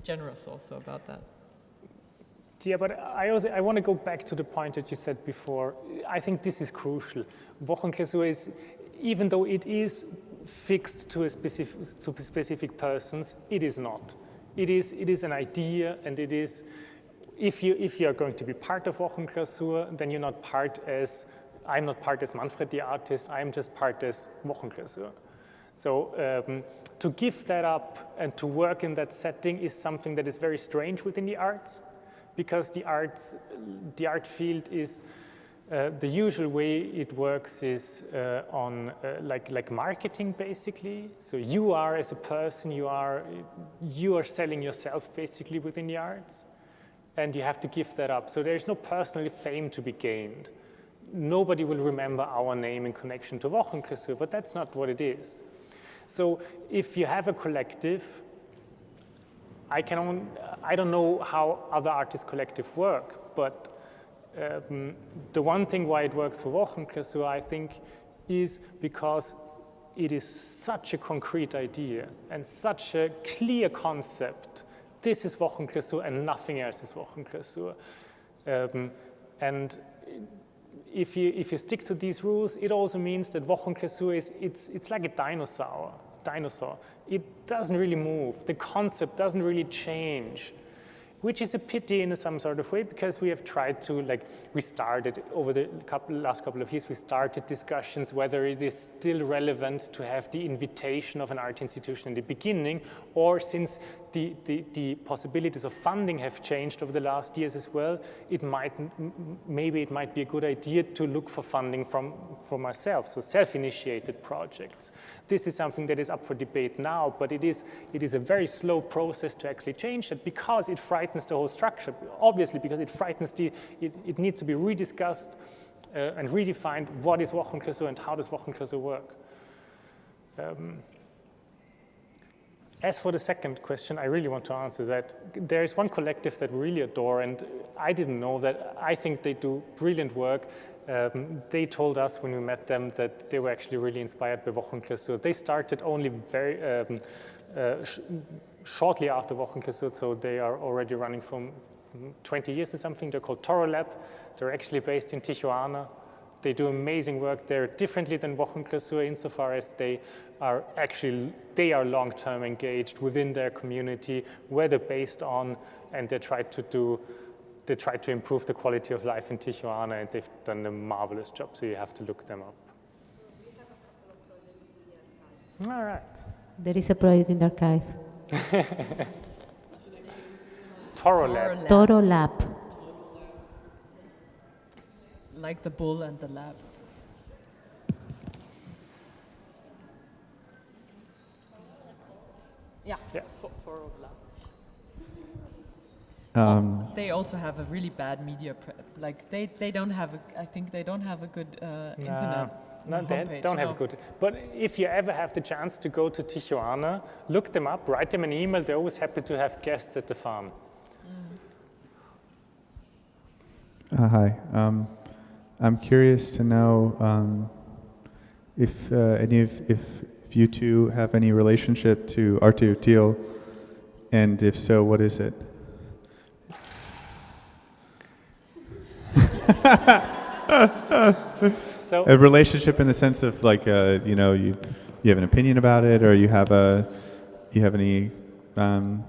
generous also about that. Yeah, but I want to go back to the point that you said before. I think this is crucial. WochenKlausur is, even though it is fixed to specific persons, it is not. It is an idea, and it is, if you are going to be part of WochenKlausur, then you're not part as, I'm not part as Manfred the artist, I'm just part as WochenKlausur. So to give that up and to work in that setting is something that is very strange within the arts, because the art field is, the usual way it works is on like marketing, basically. So you are, as a person, you are selling yourself basically within the arts, and you have to give that up. So there's no personal fame to be gained. Nobody will remember our name in connection to WochenKlausur, but that's not what it is. So if you have a collective, I don't know how other artist collective work, but the one thing why it works for WochenKlausur, I think, is because it is such a concrete idea and such a clear concept. This is WochenKlausur and nothing else is WochenKlausur. And if you stick to these rules, it also means that WochenKlausur it's like a dinosaur. It doesn't really move. The concept doesn't really change. which is a pity in some sort of way, because we have tried to, we started over the last couple of years, we started discussions whether it is still relevant to have the invitation of an art institution in the beginning, or since the possibilities of funding have changed over the last years as well, maybe it might be a good idea to look for funding from ourselves, so self-initiated projects. This is something that is up for debate now, but it is a very slow process to actually change that, because it frightens the whole structure. Obviously, because it frightens it needs to be rediscussed and redefined. What is WochenKlausur and how does WochenKlausur work? As for the second question, I really want to answer that. There is one collective that we really adore, and I didn't know that. I think they do brilliant work. They told us when we met them that they were actually really inspired by WochenKlausur. They started only very shortly after WochenKlausur, so they are already running for 20 years or something. They're called Toro Lab. They're actually based in Tijuana. They do amazing work there, differently than WochenKlausur insofar as they are long-term engaged within their community, where they're based on, and they try to improve the quality of life in Tijuana, and they've done a marvelous job, so you have to look them up. All right. There is a project in the archive. Toro Lab. Toro Lab. Like the bull and the lab. Yeah. Toro Lab. They also have a really bad media they don't have I think they don't have a good internet. No, they don't have a good. But if you ever have the chance to go to Tijuana, look them up, write them an email. They're always happy to have guests at the farm. Hi. I'm curious to know if you two have any relationship to Arte Útil, and if so, what is it? So a relationship in the sense of you have an opinion about it, or you have any and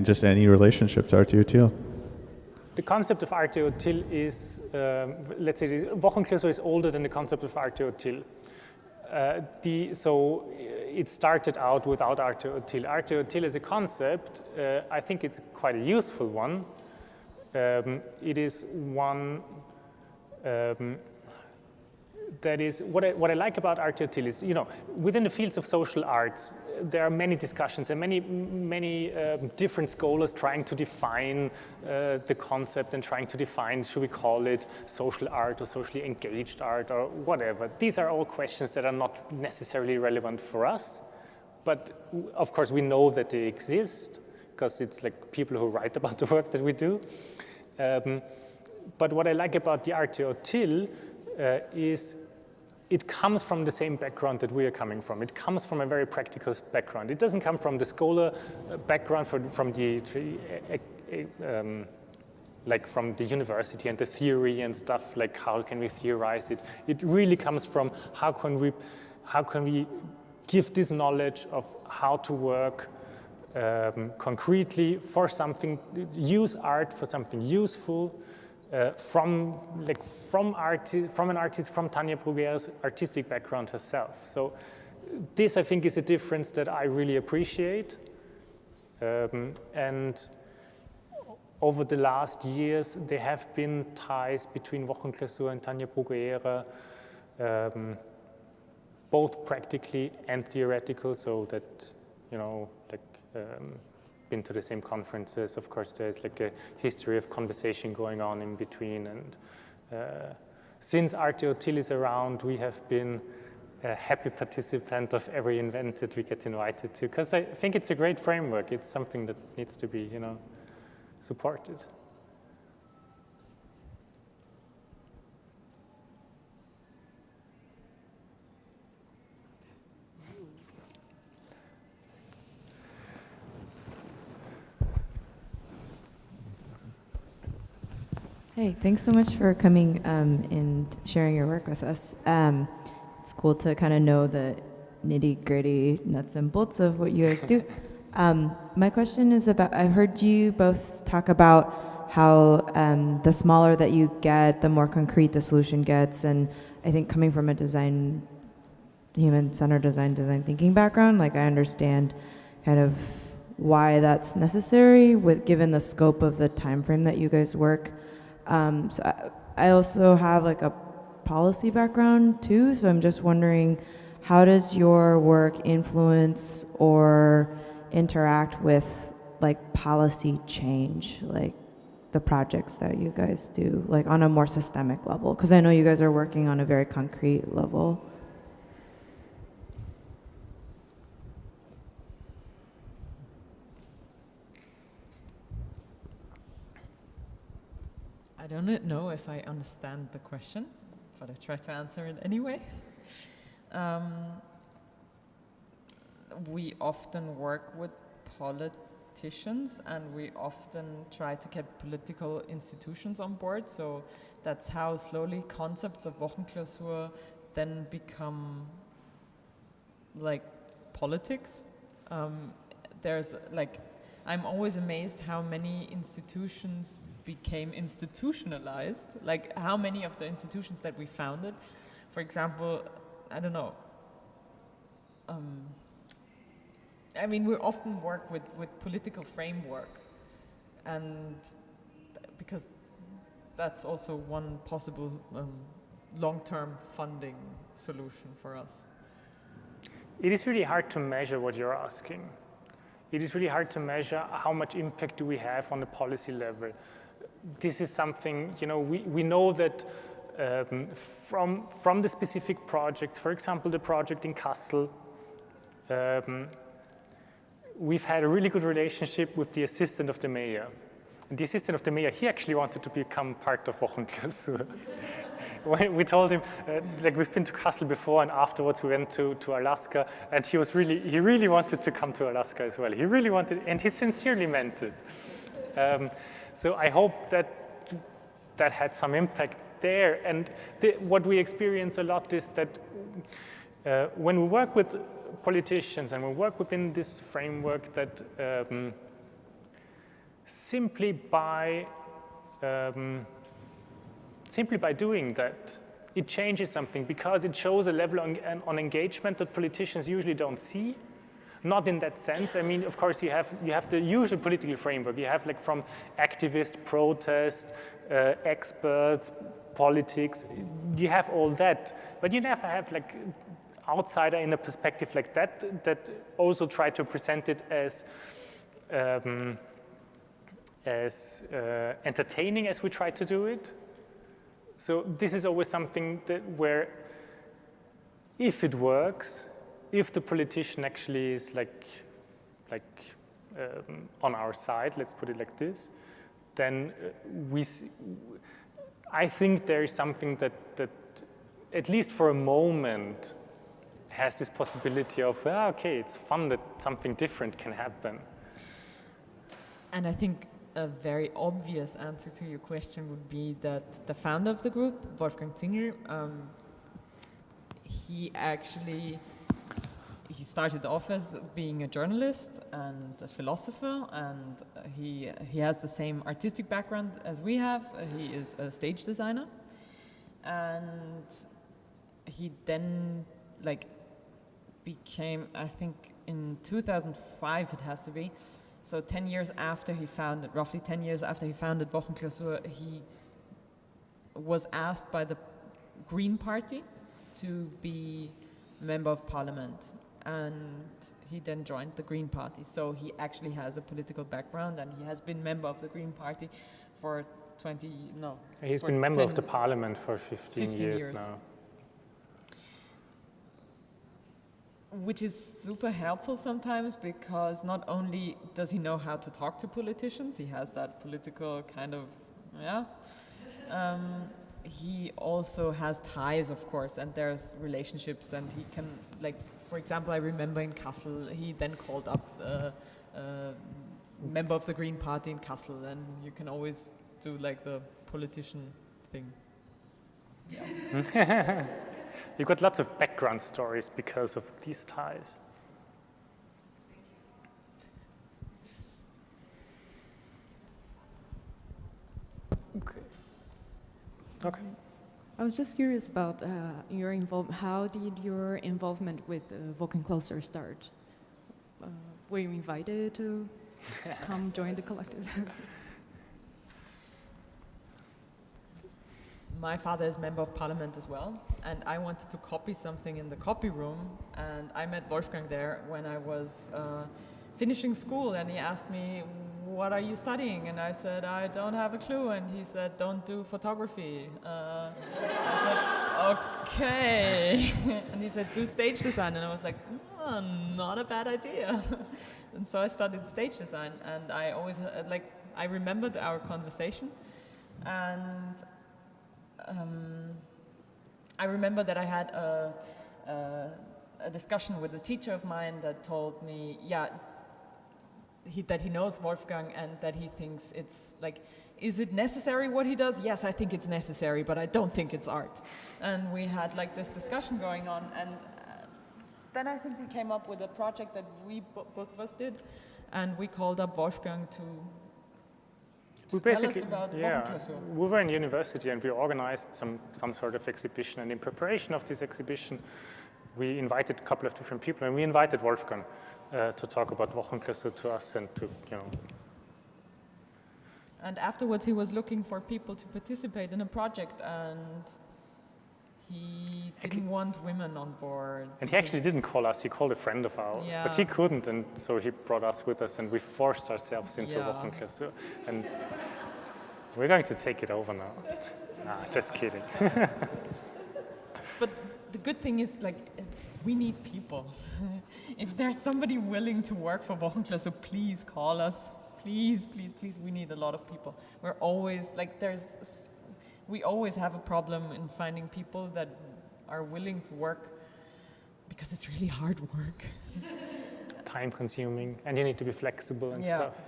just any relationship to Arte Útil. The concept of Arte Útil is, let's say, WochenKlausur is older than the concept of Arte Útil. So it started out without Arte Útil. Arte Útil as a concept, I think it's quite a useful one. It is one that is, what I like about Arte Útil is, within the fields of social arts, there are many discussions and many different scholars trying to define the concept and trying to define, should we call it social art or socially engaged art or whatever. These are all questions that are not necessarily relevant for us, but of course we know that they exist because it's like people who write about the work that we do. But what I like about the Arte Útil is it comes from the same background that we are coming from. It comes from a very practical background. It doesn't come from the scholar background from the from the university and the theory and stuff, like how can we theorize it. It really comes from how can we give this knowledge of how to work concretely for something, use art for something useful, from an artist, from Tania Bruguera's artistic background herself. So this, I think, is a difference that I really appreciate. And over the last years, there have been ties between WochenKlausur and Tania Bruguera, both practically and theoretical, so that, been to the same conferences. Of course, there's like a history of conversation going on in between. And since Arte Útil is around, we have been a happy participant of every event that we get invited to, because I think it's a great framework. It's something that needs to be, supported. Hey, thanks so much for coming and sharing your work with us. It's cool to kind of know the nitty-gritty nuts and bolts of what you guys do. My question is about, I heard you both talk about how the smaller that you get, the more concrete the solution gets. And I think coming from a human-centered design thinking background, like I understand kind of why that's necessary given the scope of the time frame that you guys work. So I also have like a policy background too, so I'm just wondering, how does your work influence or interact with like policy change, like the projects that you guys do, like on a more systemic level? Because I know you guys are working on a very concrete level. I don't know if I understand the question, but I try to answer it anyway. We often work with politicians, and we often try to get political institutions on board. So that's how slowly concepts of WochenKlausur then become like politics. There's like, I'm always amazed how many institutions became institutionalized, like how many of the institutions that we founded, for example, I don't know, I mean, we often work with political framework, and because that's also one possible long-term funding solution for us. It is really hard to measure what you're asking. It is really hard to measure how much impact do we have on the policy level. This is something, you know, we know that from the specific projects, for example, the project in Kassel, we've had a really good relationship with the assistant of the mayor. And the assistant of the mayor, he actually wanted to become part of WochenKlausur. We told him, like we've been to Kassel before, and afterwards we went to Alaska, and he really wanted to come to Alaska as well. He really wanted, and he sincerely meant it. So I hope that had some impact there. And what we experience a lot is that when we work with politicians and we work within this framework, that simply by doing that, it changes something, because it shows a level on engagement that politicians usually don't see. Not in that sense. I mean, of course, you have the usual political framework. You have like from activist, protest, experts, politics. You have all that, but you never have like outsider in a perspective like that also try to present it as entertaining as we try to do it. So this is always something that where, if it works, if the politician actually is like on our side, let's put it like this, then I think there is something that at least for a moment has this possibility of, okay, it's fun that something different can happen. And I think a very obvious answer to your question would be that the founder of the group, Wolfgang Zinger, he started off as being a journalist and a philosopher, and he has the same artistic background as we have. He is a stage designer, and he then became, I think in 2005 it has to be, so 10 years after he founded, roughly 10 years after he founded WochenKlausur, he was asked by the Green Party to be member of parliament, and he then joined the Green Party. So he actually has a political background, and he has been member of the Green Party for He's been member of the parliament for 15 years now. Which is super helpful sometimes, because not only does he know how to talk to politicians, he has that political kind of, he also has ties, of course, and there's relationships, and he can, for example, I remember in Kassel, he then called up a member of the Green Party in Kassel, and you can always do the politician thing. Yeah. You got lots of background stories because of these ties. Okay. I was just curious about your involvement. How did your involvement with WochenKlausur start? Were you invited to come join the collective? My father is member of parliament as well, and I wanted to copy something in the copy room, and I met Wolfgang there when I was finishing school, and he asked me, what are you studying? And I said, I don't have a clue, and he said, don't do photography. I said, okay. And he said, do stage design, and I was like, oh, not a bad idea. And so I studied stage design, and I always, I remembered our conversation, and I remember that I had a discussion with a teacher of mine that told me, that he knows Wolfgang and that he thinks it's like, is it necessary what he does? Yes, I think it's necessary, but I don't think it's art. And we had like this discussion going on, and then I think we came up with a project that we both of us did, and we called up Wolfgang to tell us about WochenKlausur. We were in university and we organized some sort of exhibition, and in preparation of this exhibition we invited a couple of different people, and we invited Wolfgang to talk about WochenKlausur to us and to, And afterwards he was looking for people to participate in a project, and he didn't want women on board. And he actually didn't call us, he called a friend of ours, but he couldn't, and so he brought us with us, and we forced ourselves into WochenKlausur. And we're going to take it over now. Nah, just kidding. But the good thing is, we need people. If there's somebody willing to work for WochenKlausur, please call us. Please, please, please, we need a lot of people. We're always, we always have a problem in finding people that are willing to work, because it's really hard work. Time consuming, and you need to be flexible and stuff.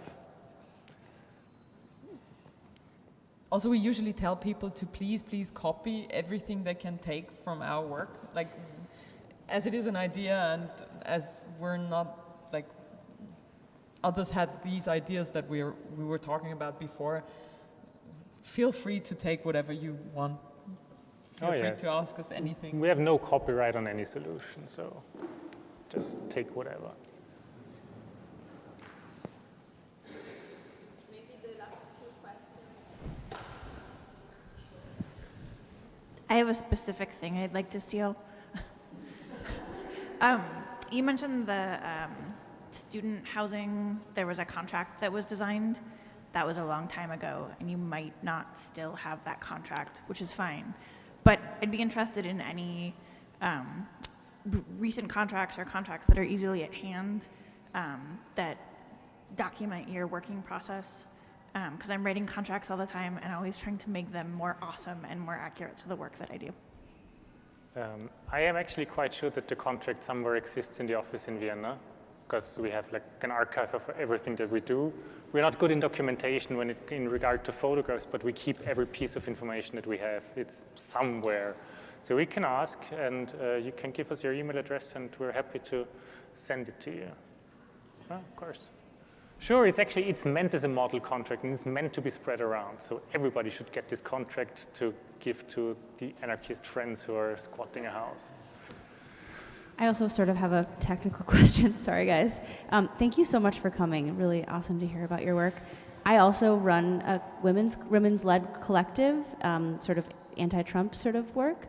Also, we usually tell people to please copy everything they can take from our work. As it is an idea, and as we're not, others had these ideas that we were talking about before, feel free to take whatever you want. Feel free to ask us anything. We have no copyright on any solution, so just take whatever. Maybe the last two questions. I have a specific thing I'd like to steal. You mentioned the student housing. There was a contract that was designed. That was a long time ago, and you might not still have that contract, which is fine. But I'd be interested in any recent contracts or contracts that are easily at hand that document your working process, because I'm writing contracts all the time and always trying to make them more awesome and more accurate to the work that I do. I am actually quite sure that the contract somewhere exists in the office in Vienna, because we have an archive of everything that we do. We're not good in documentation in regard to photographs, but we keep every piece of information that we have. It's somewhere. So we can ask, and you can give us your email address, and we're happy to send it to you. Of course. Sure, it's meant as a model contract, and it's meant to be spread around. So everybody should get this contract to give to the anarchist friends who are squatting a house. I also sort of have a technical question. Sorry, guys. Thank you so much for coming. Really awesome to hear about your work. I also run a women's-led collective, sort of anti-Trump sort of work.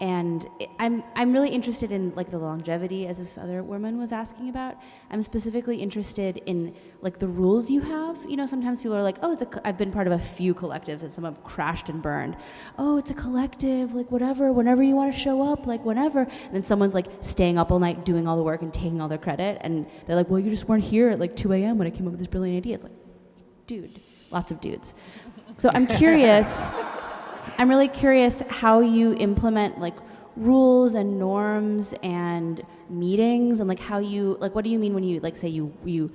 And I'm really interested in the longevity, as this other woman was asking about. I'm specifically interested in the rules you have. Sometimes people are like, oh, I've been part of a few collectives and some have crashed and burned. Oh, it's a collective, whatever, whenever you want to show up, whenever. And then someone's staying up all night doing all the work and taking all their credit. And they're like, well, you just weren't here at 2 a.m. when I came up with this brilliant idea. It's dude, lots of dudes. So I'm curious. I'm really curious how you implement rules and norms and meetings, and how you what do you mean when you say you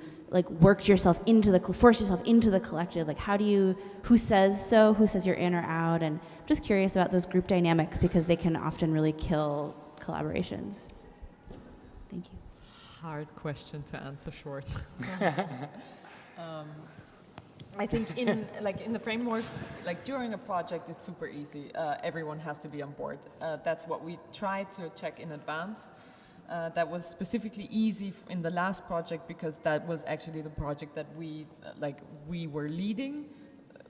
worked yourself into forced yourself into the collective? How do you, who says you're in or out? And I'm just curious about those group dynamics, because they can often really kill collaborations. Thank you. Hard question to answer short. I think in the framework, like during a project, it's super easy. Everyone has to be on board. That's what we try to check in advance. That was specifically easy in the last project because that was actually the project that we were leading.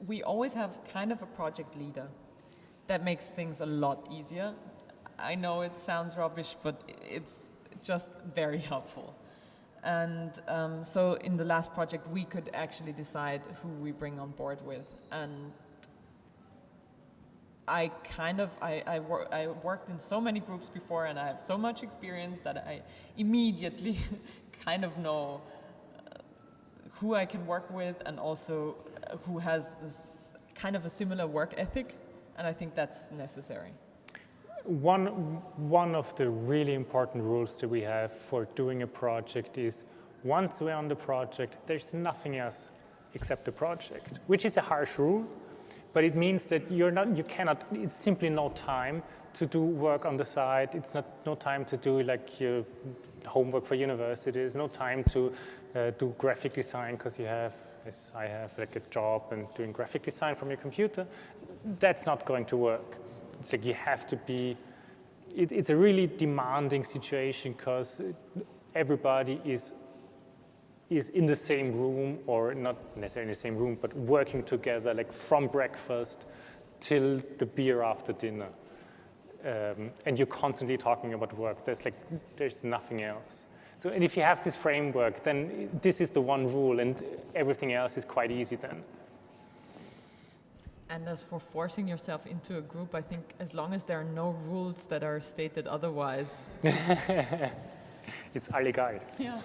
We always have kind of a project leader. That makes things a lot easier. I know it sounds rubbish, but it's just very helpful. And so in the last project, we could actually decide who we bring on board with. And I worked in so many groups before, and I have so much experience that I immediately kind of know who I can work with, and also who has this kind of a similar work ethic, and I think that's necessary. One of the really important rules that we have for doing a project is once we're on the project, there's nothing else except the project, which is a harsh rule, but it means that it's simply no time to do work on the side. It's no time to do like your homework for university. There's no time to do graphic design because you have, as I have, like a job and doing graphic design from your computer. That's not going to work. It's like you have to be, it's a really demanding situation because everybody is in the same room, or not necessarily in the same room, but working together, like from breakfast till the beer after dinner. And you're constantly talking about work. There's nothing else. So, and if you have this framework, then this is the one rule, and everything else is quite easy then. And as for forcing yourself into a group, I think as long as there are no rules that are stated otherwise. It's A-legality. Yeah.